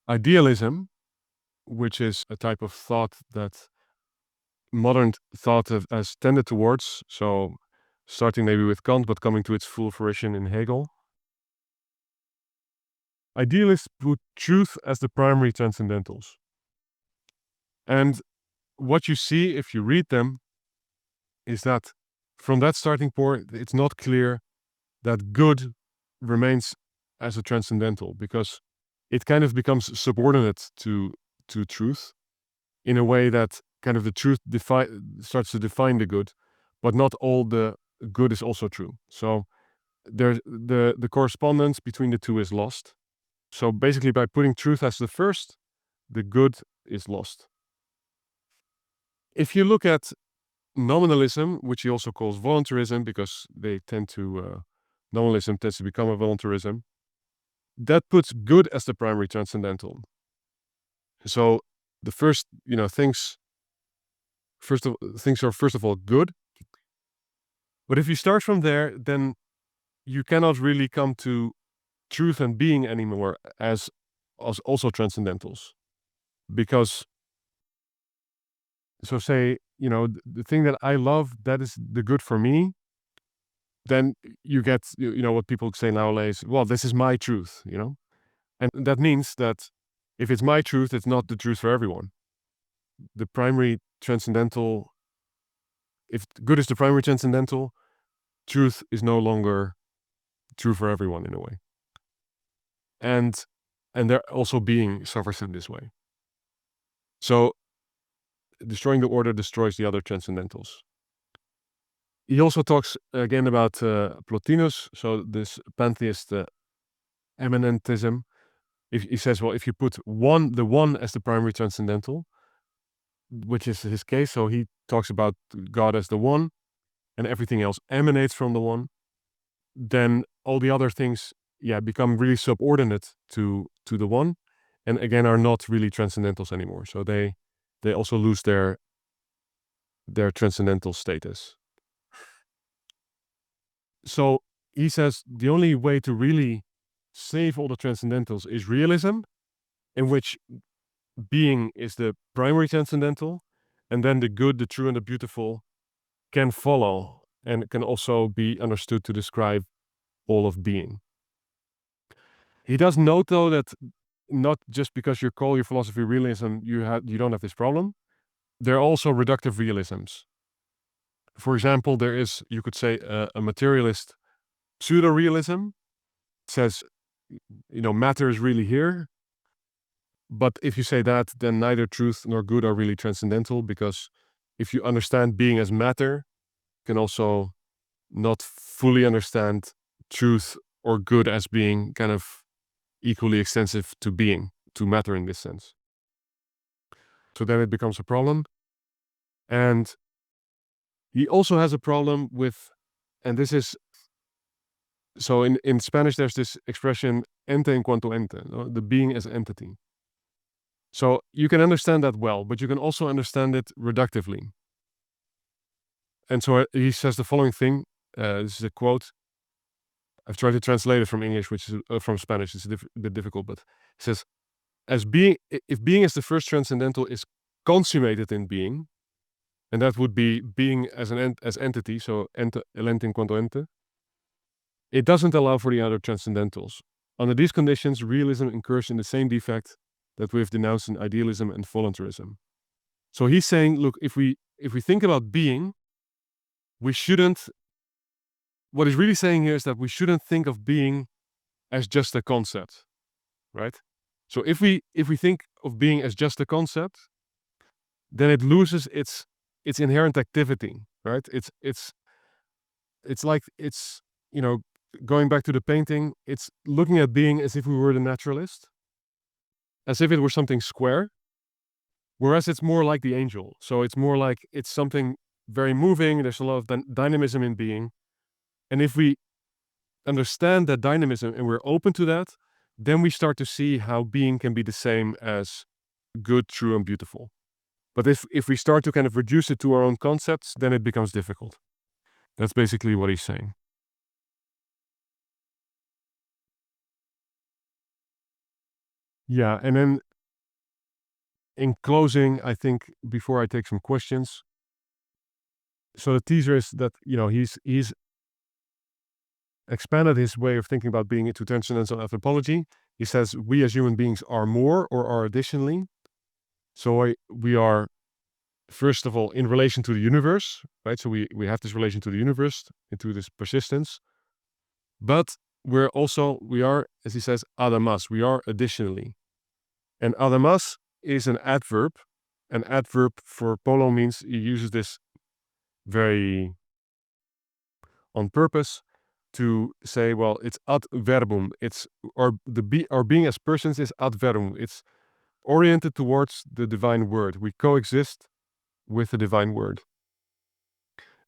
idealism, which is a type of thought that modern thought has tended towards, so starting maybe with Kant, but coming to its full fruition in Hegel. Idealists put truth as the primary transcendentals. And what you see if you read them is that from that starting point, it's not clear that good remains as a transcendental because it kind of becomes subordinate to truth in a way that kind of the truth starts to define the good, but not all the good is also true. So the correspondence between the two is lost. So basically by putting truth as the first, the good is lost. If you look at nominalism, which he also calls voluntarism because they tend to, nominalism tends to become a voluntarism, that puts good as the primary transcendental. So the first, things are first of all good. But if you start from there, then you cannot really come to truth and being anymore as also transcendentals. Because, so say, the thing that I love, that is the good for me, then you get, what people say nowadays, well, this is my truth, And that means that if it's my truth, it's not the truth for everyone. The primary transcendental, if good is the primary transcendental, truth is no longer true for everyone in a way. And there also being suffers in this way. So destroying the order destroys the other transcendentals. He also talks again about Plotinus, so this pantheist eminentism. He says, well, if you put the one as the primary transcendental, which is his case, so he talks about God as the one, and everything else emanates from the one, then all the other things, become really subordinate to the one, and again are not really transcendentals anymore. So they also lose their transcendental status. So he says the only way to really save all the transcendentals is realism, in which being is the primary transcendental, and then the good, the true, and the beautiful can follow and can also be understood to describe all of being. He does note, though, that not just because you call your philosophy realism, you don't have this problem. There are also reductive realisms. For example, there is, you could say, a materialist pseudo-realism. It says, matter is really here. But if you say that, then neither truth nor good are really transcendental, because if you understand being as matter, you can also not fully understand truth or good as being kind of equally extensive to being, to matter in this sense. So then it becomes a problem. And he also has a problem with, and this is, so in Spanish there's this expression, ente en cuanto ente, the being as entity. So you can understand that well, but you can also understand it reductively. And so he says the following thing, this is a quote, I've tried to translate it from English, which is from Spanish. It's a bit difficult, but it says, if being as the first transcendental is consummated in being, and that would be being as as entity, so ente, el ente in quanto ente, it doesn't allow for the other transcendentals. Under these conditions, realism incurs in the same defect that we have denounced in idealism and voluntarism. So he's saying, look, if we think about being, we shouldn't. What he's really saying here is that we shouldn't think of being as just a concept, right? So if we think of being as just a concept, then it loses its inherent activity, right? It's like going back to the painting. It's looking at being as if we were the naturalist, as if it were something square, whereas it's more like the angel. So it's more like it's something very moving. There's a lot of dynamism in being. And if we understand that dynamism and we're open to that, then we start to see how being can be the same as good, true, and beautiful. But if we start to kind of reduce it to our own concepts, then it becomes difficult. That's basically what he's saying. Yeah, and then in closing, I think before I take some questions, so the teaser is that he's expanded his way of thinking about being into transcendental anthropology. He says we as human beings are more or are additionally. So we are, first of all, in relation to the universe, right? So we have this relation to the universe, into this persistence. But we are, as he says, adamas. We are additionally. And adamas is an adverb. An adverb for Polo means he uses this very on purpose to say, well, it's ad verbum. It's our being as persons is ad verbum. It's oriented towards the divine word. We coexist with the divine word.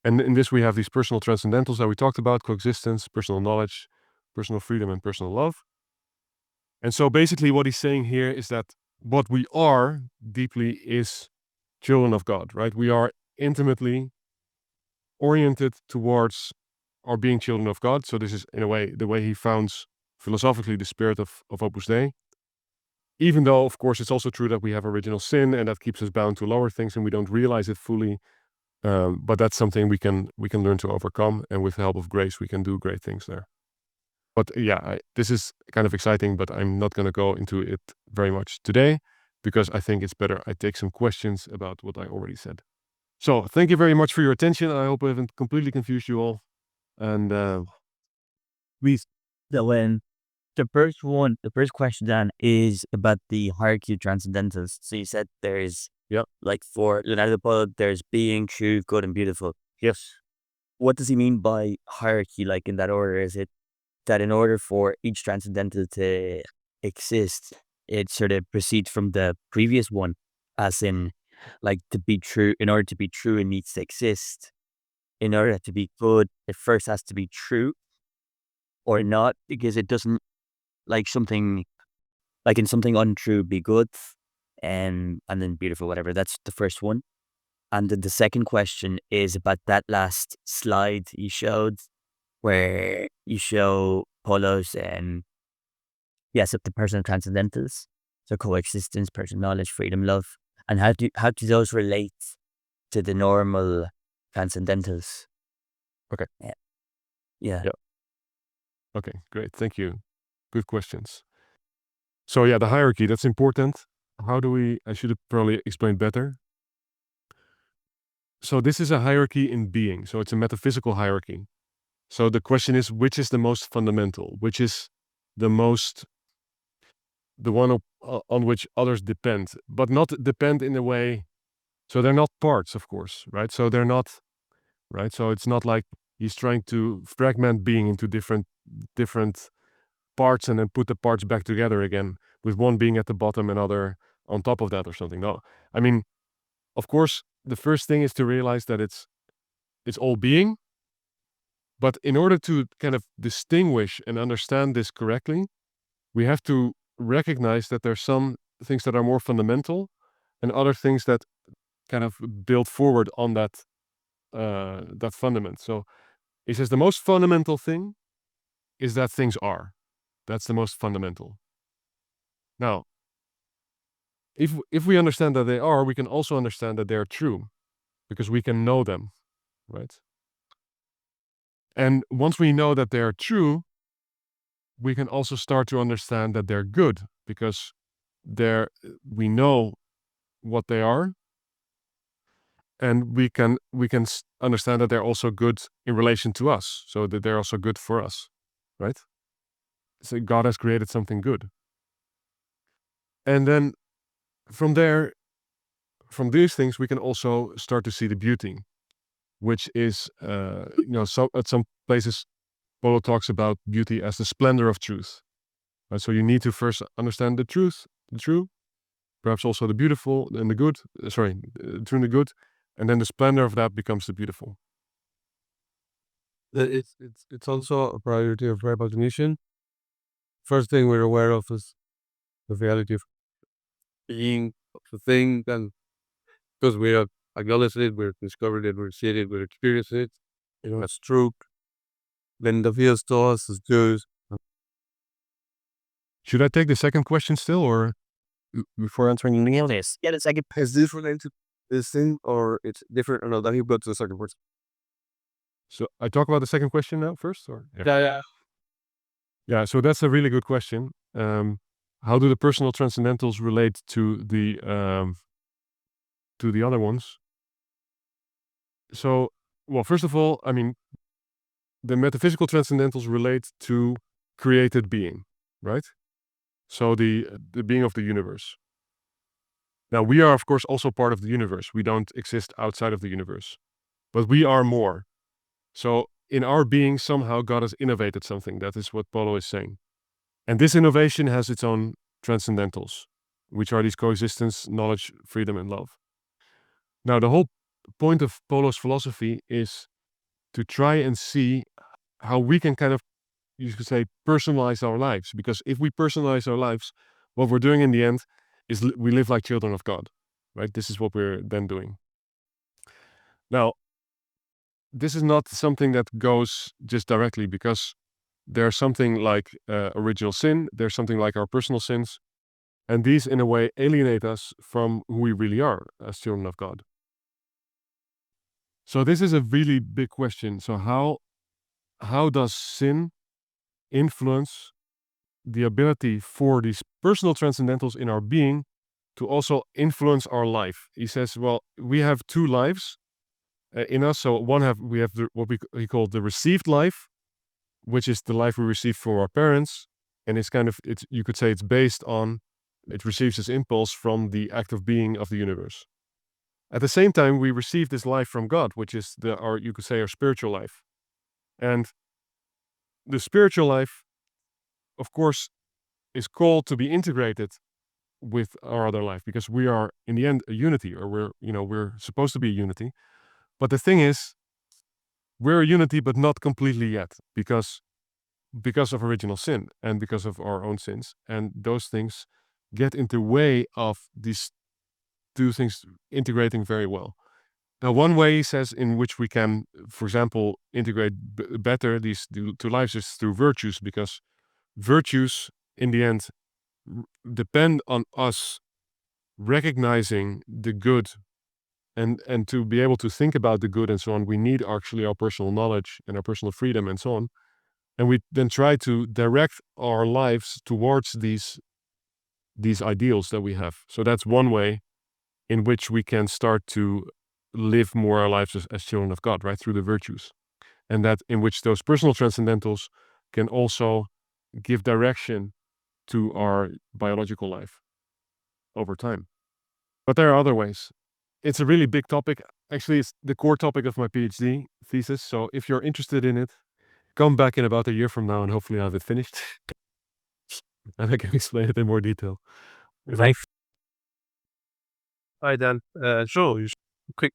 And in this we have these personal transcendentals that we talked about: coexistence, personal knowledge, personal freedom, and personal love. And so basically what he's saying here is that what we are deeply is children of God, right? We are intimately oriented towards our being children of God. So this is, in a way, the way he founds philosophically the spirit of Opus Dei. Even though, of course, it's also true that we have original sin and that keeps us bound to lower things and we don't realize it fully. But that's something we can learn to overcome, and with the help of grace, we can do great things there. But yeah, this is kind of exciting, but I'm not going to go into it very much today because I think it's better I take some questions about what I already said. So thank you very much for your attention. I hope I haven't completely confused you all. And the first question then is about the hierarchy of transcendentals. So you said there's, like for Leonardo Polo, there's being, true, good, and beautiful. yes. What does he mean by hierarchy, like in that order? Is it that in order for each transcendental to exist, it sort of proceeds from the previous one, as in, like, to be true, in order to be true, it needs to exist. In order to be good, it first has to be true or not, because it doesn't, like something, like in something untrue, be good, and then beautiful, whatever. That's the first one. And then the second question is about that last slide you showed, where you show Polo's the personal transcendentals, so coexistence, personal knowledge, freedom, love, and how do those relate to the normal transcendentals? Okay. Yeah. Okay, great. Thank you. Good questions. So yeah, the hierarchy, that's important. I should have probably explained better. So this is a hierarchy in being. So it's a metaphysical hierarchy. So the question is, which is the most fundamental? Which is the one on which others depend, but not depend in a way. So they're not parts, of course, right? So they're not, right? So it's not like he's trying to fragment being into different parts and then put the parts back together again, with one being at the bottom and other on top of that or something. No, I mean, of course, the first thing is to realize that it's all being. But in order to kind of distinguish and understand this correctly, we have to recognize that there's some things that are more fundamental and other things that kind of build forward on that fundament. So he says the most fundamental thing is that things are. That's the most fundamental. Now, if we understand that they are, we can also understand that they're true, because we can know them, right? And once we know that they're true, we can also start to understand that they're good, because we know what they are, and we can understand that they're also good in relation to us, so that they're also good for us, right? So God has created something good. And then from these things, we can also start to see the beauty, which is, so at some places, Polo talks about beauty as the splendor of truth. Right? So you need to first understand the truth, the true, perhaps also the beautiful and the good. The true and the good, and then the splendor of that becomes the beautiful. It's also a priority of right cognition. First thing we're aware of is the reality of being of the thing, and because we have acknowledged it, we've discovered it, we've seen it, we've experienced it, it's true. Then the feels to us is good. Should I take the second question still, or Before answering anything else, yeah, the second. Is this related to this thing, or it's different? No, then you go to the second person. so I talk about the second question now first, or Yeah. Yeah, so that's a really good question. How do the personal transcendentals relate to the other ones? So, well, first of all, I mean, the metaphysical transcendentals relate to created being, right? So the being of the universe. Now, we are, of course, also part of the universe. We don't exist outside of the universe, but we are more. So in our being, somehow God has innovated something. That is what Polo is saying. And this innovation has its own transcendentals, which are these coexistence, knowledge, freedom, and love. Now, the whole point of Polo's philosophy is to try and see how we can kind of, you could say, personalize our lives. Because if we personalize our lives, what we're doing in the end is we live like children of God, right? This is what we're then doing. Now, this is not something that goes just directly, because there's something like original sin, there's something like our personal sins, and these in a way alienate us from who we really are as children of God. So this is a really big question. So how does sin influence the ability for these personal transcendentals in our being to also influence our life? He says, well, we have two lives in us. So we have what we call the received life, which is the life we receive from our parents, and you could say it's based on, it receives its impulse from the act of being of the universe. At the same time, we receive this life from God, which is you could say, our spiritual life. And the spiritual life, of course, is called to be integrated with our other life, because we are in the end a unity, or we're supposed to be a unity. But the thing is, we're a unity, but not completely yet, because of original sin and because of our own sins. And those things get in the way of these two things integrating very well. Now, one way, he says, in which we can, for example, integrate better these two lives is through virtues, because virtues, in the end, depend on us recognizing the good, and to be able to think about the good and so on. We need actually our personal knowledge and our personal freedom and so on. And we then try to direct our lives towards these ideals that we have. So that's one way in which we can start to live more our lives as children of God, right, through the virtues. And that in which those personal transcendentals can also give direction to our biological life over time. But there are other ways. It's a really big topic. Actually, it's the core topic of my PhD thesis. So if you're interested in it, come back in about a year from now, and hopefully I'll have it finished. And I can explain it in more detail. Life. Hi, Dan. Sure. Quick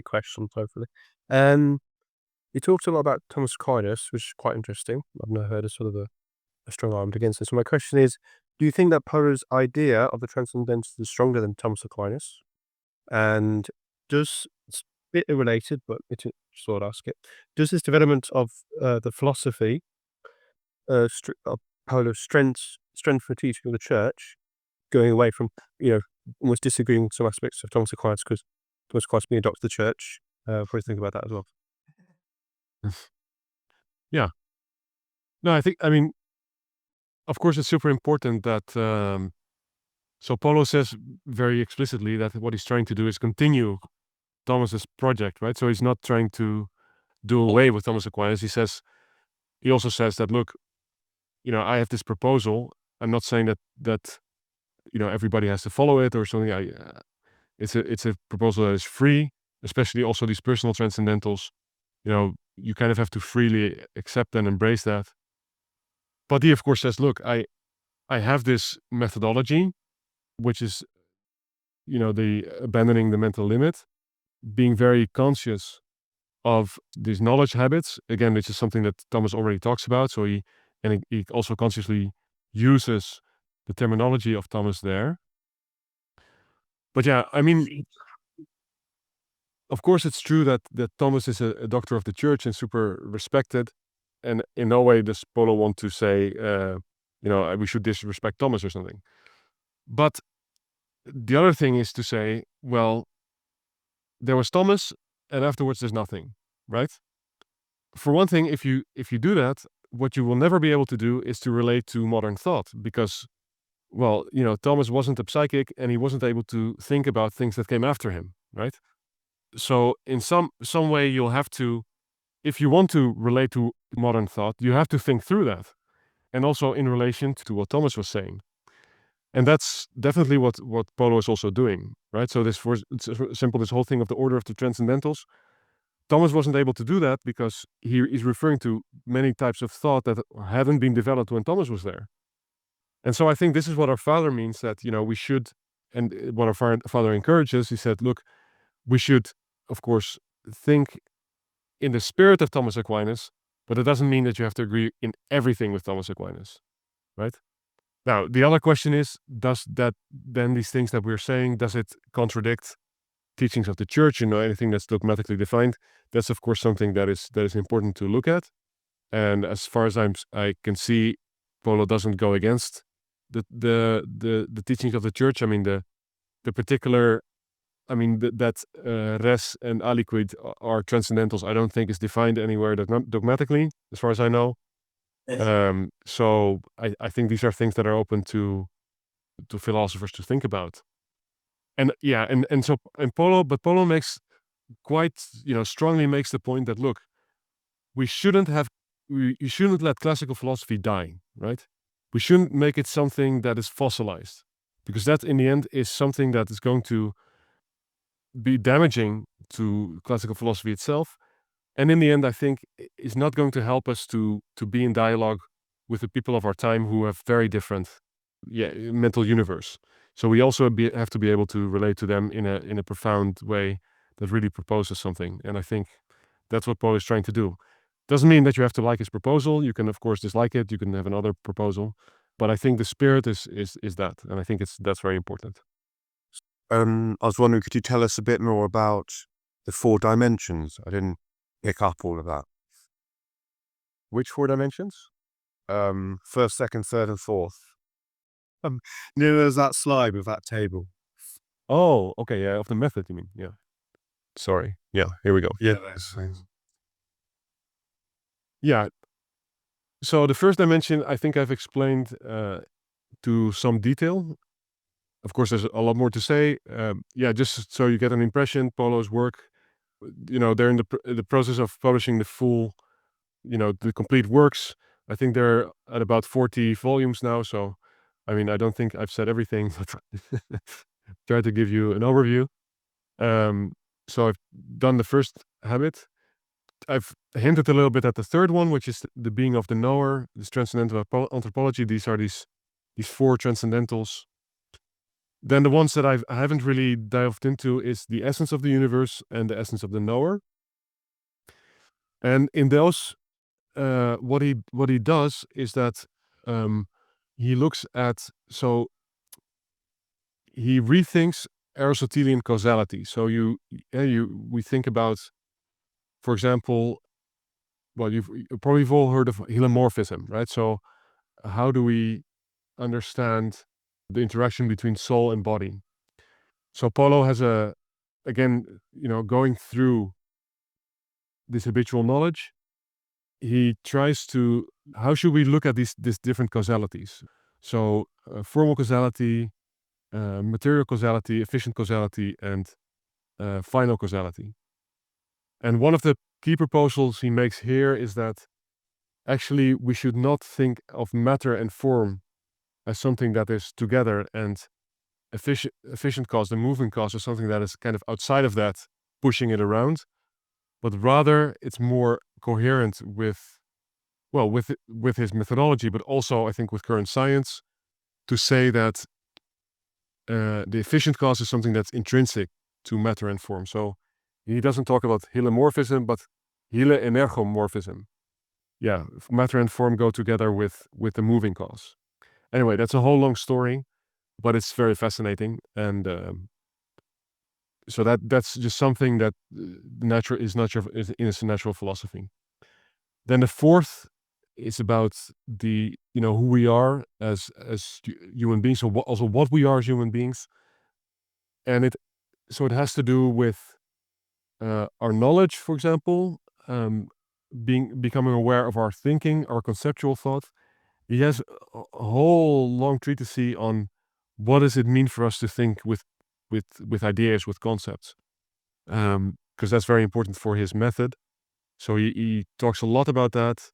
question, hopefully. You talked a lot about Thomas Aquinas, which is quite interesting. I've never heard of sort of a strong argument against this. So my question is, do you think that Polo's idea of the transcendentals is stronger than Thomas Aquinas? And it's a bit irrelated, but it's just thought I'd ask it. Does this development of the philosophy of Polo's strength for teaching of the church, going away from, almost disagreeing with some aspects of Thomas Aquinas, because Thomas Aquinas being a doctor of the church, what do you think about that as well? No, I mean, of course, it's super important that. So Polo says very explicitly that what he's trying to do is continue Thomas's project, right? So he's not trying to do away with Thomas Aquinas. He also says that, look, I have this proposal. I'm not saying that everybody has to follow it or something. It's a proposal that is free, especially also these personal transcendentals. You kind of have to freely accept and embrace that. But he, of course, says, look, I have this methodology, which is, the abandoning the mental limit, being very conscious of these knowledge habits. Again, which is something that Thomas already talks about. So he also consciously uses the terminology of Thomas there. But yeah, I mean, of course, it's true that Thomas is a doctor of the church and super respected. And in no way does Polo want to say, we should disrespect Thomas or something. But the other thing is to say, well, there was Thomas, and afterwards there's nothing, right? For one thing, if you do that, what you will never be able to do is to relate to modern thought, because, well, Thomas wasn't a psychic, and he wasn't able to think about things that came after him, right? So in some way, you'll have to, if you want to relate to modern thought, you have to think through that, and also in relation to what Thomas was saying. And that's definitely what Polo is also doing, right? So it's simple, this whole thing of the order of the transcendentals. Thomas wasn't able to do that because he is referring to many types of thought that hadn't been developed when Thomas was there. And so I think this is what our Father means, that, we should, and what our Father encourages, he said, look, we should, of course, think in the spirit of Thomas Aquinas, but it doesn't mean that you have to agree in everything with Thomas Aquinas, right? Now, the other question is, does that then, these things that we're saying, does it contradict teachings of the church, anything that's dogmatically defined? That's, of course, something that is important to look at. And as far as I can see, Polo doesn't go against the teachings of the church. I mean, the particular, that res and aliquid are transcendentals, I don't think is defined anywhere dogmatically, as far as I know. So I think these are things that are open to philosophers to think about. And yeah, and Polo makes quite, strongly makes the point that, look, you shouldn't let classical philosophy die, right? We shouldn't make it something that is fossilized, because that in the end is something that is going to be damaging to classical philosophy itself. And in the end, I think is not going to help us to be in dialogue with the people of our time who have very different mental universe. So we also have to be able to relate to them in a profound way that really proposes something. And I think that's what Paul is trying to do. Doesn't mean that you have to like his proposal. You can, of course, dislike it. You can have another proposal. But I think the spirit is that. And I think that's very important. I was wondering, could you tell us a bit more about the 4 dimensions? I didn't pick up all of that. Which 4 dimensions? First, second, third, and fourth. There's that slide with that table. Oh, okay, yeah, of the method, you mean? Yeah. Sorry. Yeah, here we go. Yeah. Yeah. So the first dimension, I think I've explained to some detail. Of course, there's a lot more to say. Just so you get an impression, Polo's work, they're in the process of publishing the full, the complete works. I think they're at about 40 volumes now. So, I don't think I've said everything, but try to give you an overview. So I've done the first habit. I've hinted a little bit at the third one, which is the being of the knower, this transcendental anthropology. These are these 4 transcendentals. Then the ones that I haven't really delved into is the essence of the universe and the essence of the knower. And in those, what he does is that he looks at, so he rethinks Aristotelian causality. So we think about, for example, well, you've probably all heard of helomorphism, right? So how do we understand the interaction between soul and body? So Polo has again, going through this habitual knowledge, he tries to, how should we look at these different causalities? So formal causality, material causality, efficient causality, and final causality. And one of the key proposals he makes here is that actually we should not think of matter and form as something that is together, and efficient cause, the moving cause, is something that is kind of outside of that, pushing it around, but rather it's more coherent with, well, with his methodology, but also I think with current science, to say that the efficient cause is something that's intrinsic to matter and form. So he doesn't talk about helomorphism, but hele-energomorphism. Yeah, matter and form go together with the moving cause. Anyway, that's a whole long story, but it's very fascinating, and so that's just something that is in its natural philosophy. Then the fourth is about the who we are as human beings, so also what we are as human beings, and it has to do with our knowledge, for example, becoming aware of our thinking, our conceptual thought. He has a whole long treatise on what does it mean for us to think with ideas, with concepts, because that's very important for his method. So he talks a lot about that.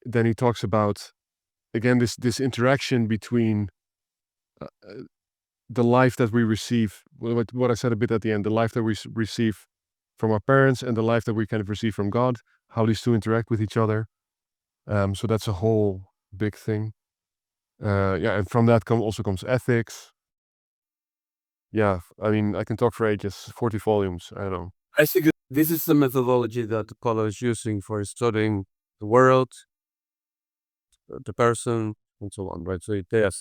Then he talks about, again, this interaction between the life that we receive, what I said a bit at the end, the life that we receive from our parents and the life that we kind of receive from God, how these two interact with each other. So that's a whole big thing. And from that also comes ethics. Yeah, I mean, I can talk for ages, 40 volumes, I don't know. I think this is the methodology that Polo is using for studying the world, the person, and so on, right? So it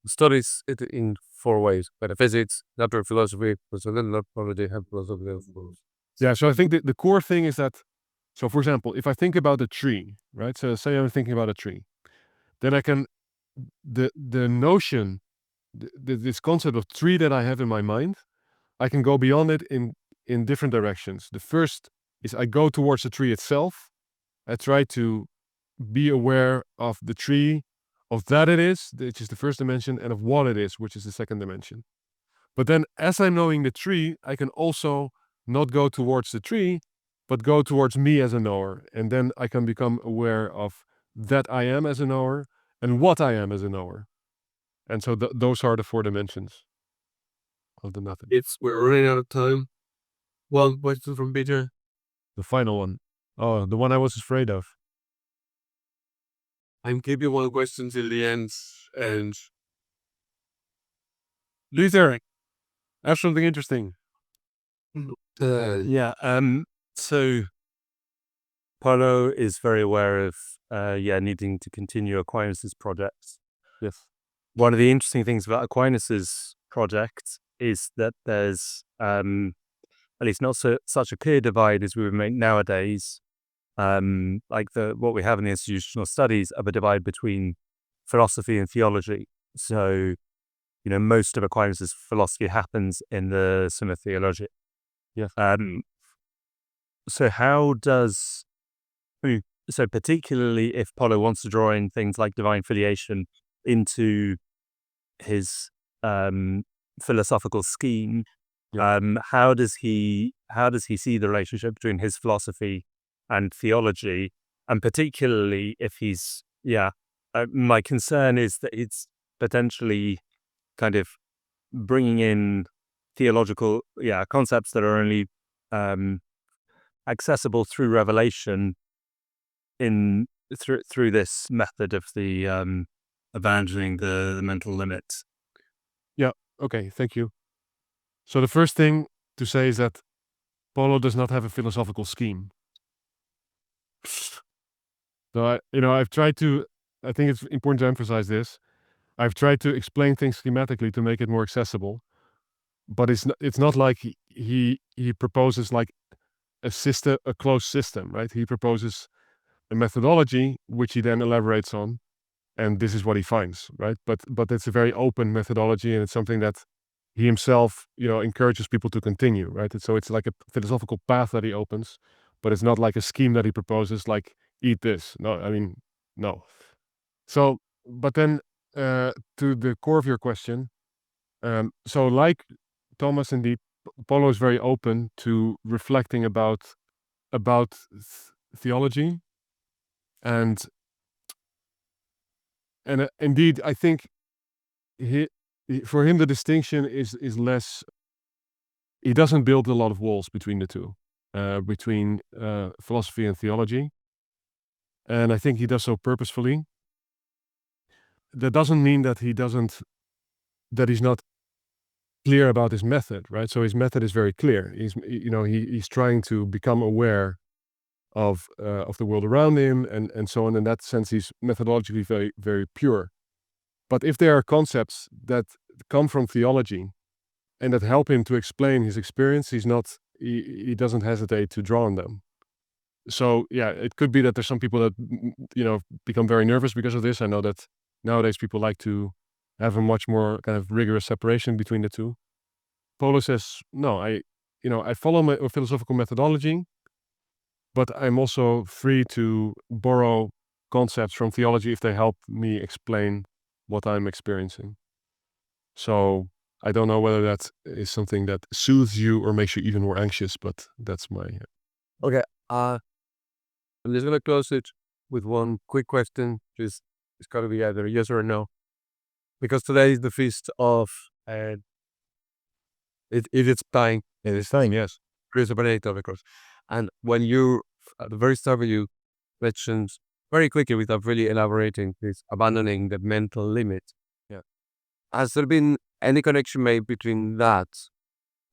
studies it in 4 ways: metaphysics, natural philosophy, transcendental anthropology, and philosophy of thought. Yeah, so I think the core thing is that, so for example, if I think about a tree, right? So say I'm thinking about a tree, then I can, the notion, this concept of tree that I have in my mind, I can go beyond it in different directions. The first is I go towards the tree itself. I try to be aware of the tree, of that it is, which is the first dimension, and of what it is, which is the second dimension. But then as I'm knowing the tree, I can also not go towards the tree, but go towards me as a knower. And then I can become aware of that I am as a knower and what I am as a knower. And so those are the 4 dimensions of the method. We're running out of time. One question from Peter. The final one. Oh, the one I was afraid of. I'm keeping one question till the end, and Luther, I have something interesting. So Polo is very aware of needing to continue Aquinas' projects. Yes. One of the interesting things about Aquinas' project is that there's at least not such a clear divide as we would make nowadays. Like what we have in the institutional studies of a divide between philosophy and theology. So, most of Aquinas' philosophy happens in the Summa Theologia. Yes. So so particularly if Polo wants to draw in things like divine filiation into his philosophical scheme, how does he see the relationship between his philosophy and theology? And particularly if he's, my concern is that it's potentially kind of bringing in theological concepts that are only accessible through revelation through this method of the abandoning the mental limits. Yeah, okay, thank you. So the first thing to say is that Polo does not have a philosophical scheme. So I've tried to, I think it's important to emphasize this. I've tried to explain things schematically to make it more accessible, but it's not like he proposes like a closed system, right? He proposes a methodology which he then elaborates on, and this is what he finds, right? But it's a very open methodology, and it's something that he himself, encourages people to continue, right? So it's like a philosophical path that he opens, but it's not like a scheme that he proposes, like eat this. No, I mean, no. So, but then to the core of your question, so like Thomas, indeed, Polo is very open to reflecting about theology, and indeed, I think for him the distinction is less. He doesn't build a lot of walls between the two, between philosophy and theology, and I think he does so purposefully. That doesn't mean that he's not clear about his method, right? So his method is very clear. He's trying to become aware of the world around him, and so on. In that sense, he's methodologically very, very pure. But if there are concepts that come from theology and that help him to explain his experience, he doesn't hesitate to draw on them. So yeah, it could be that there's some people that become very nervous because of this. I know that nowadays people like to have a much more kind of rigorous separation between the two. Polo says, no, I follow my philosophical methodology, but I'm also free to borrow concepts from theology if they help me explain what I'm experiencing. So I don't know whether that is something that soothes you or makes you even more anxious, but that's my... Okay. I'm just gonna close it with one quick question. It's got to be either yes or no, because today is the feast of it is time. It is time, yes. Chris Benedicto, of course. And when you at the very start, you mentioned very quickly without really elaborating, is abandoning the mental limit. Yeah. Has there been any connection made between that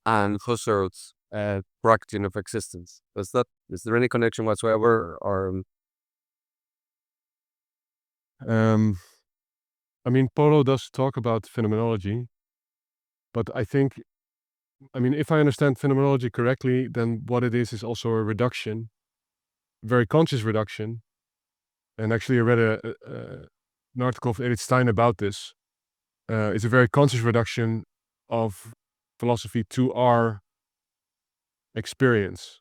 and Husserl's practicing of existence? Is there any connection whatsoever, or I mean, Polo does talk about phenomenology, but I think, if I understand phenomenology correctly, then what it is also a reduction, very conscious reduction. And actually, I read an article of Edith Stein about this. It's a very conscious reduction of philosophy to our experience.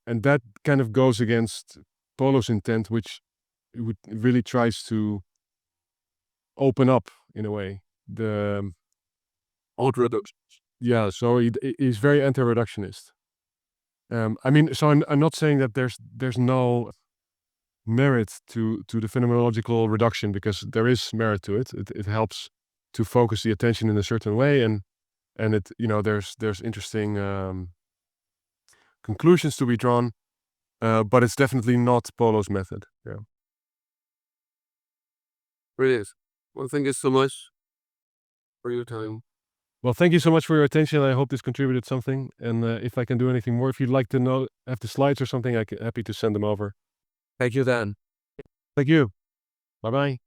And that kind of goes against Polo's intent, which really tries to open up, in a way, the old reduction? yeah. So he's very anti-reductionist. So I'm not saying that there's no merit to the phenomenological reduction, because there is merit to it. It helps to focus the attention in a certain way, and it there's interesting conclusions to be drawn, but it's definitely not Polo's method. Yeah. Brilliant. Well, thank you so much for your time. Well, thank you so much for your attention. I hope this contributed something. And if I can do anything more, if you'd like to have the slides or something, I'm happy to send them over. Thank you, Dan. Thank you. Bye-bye.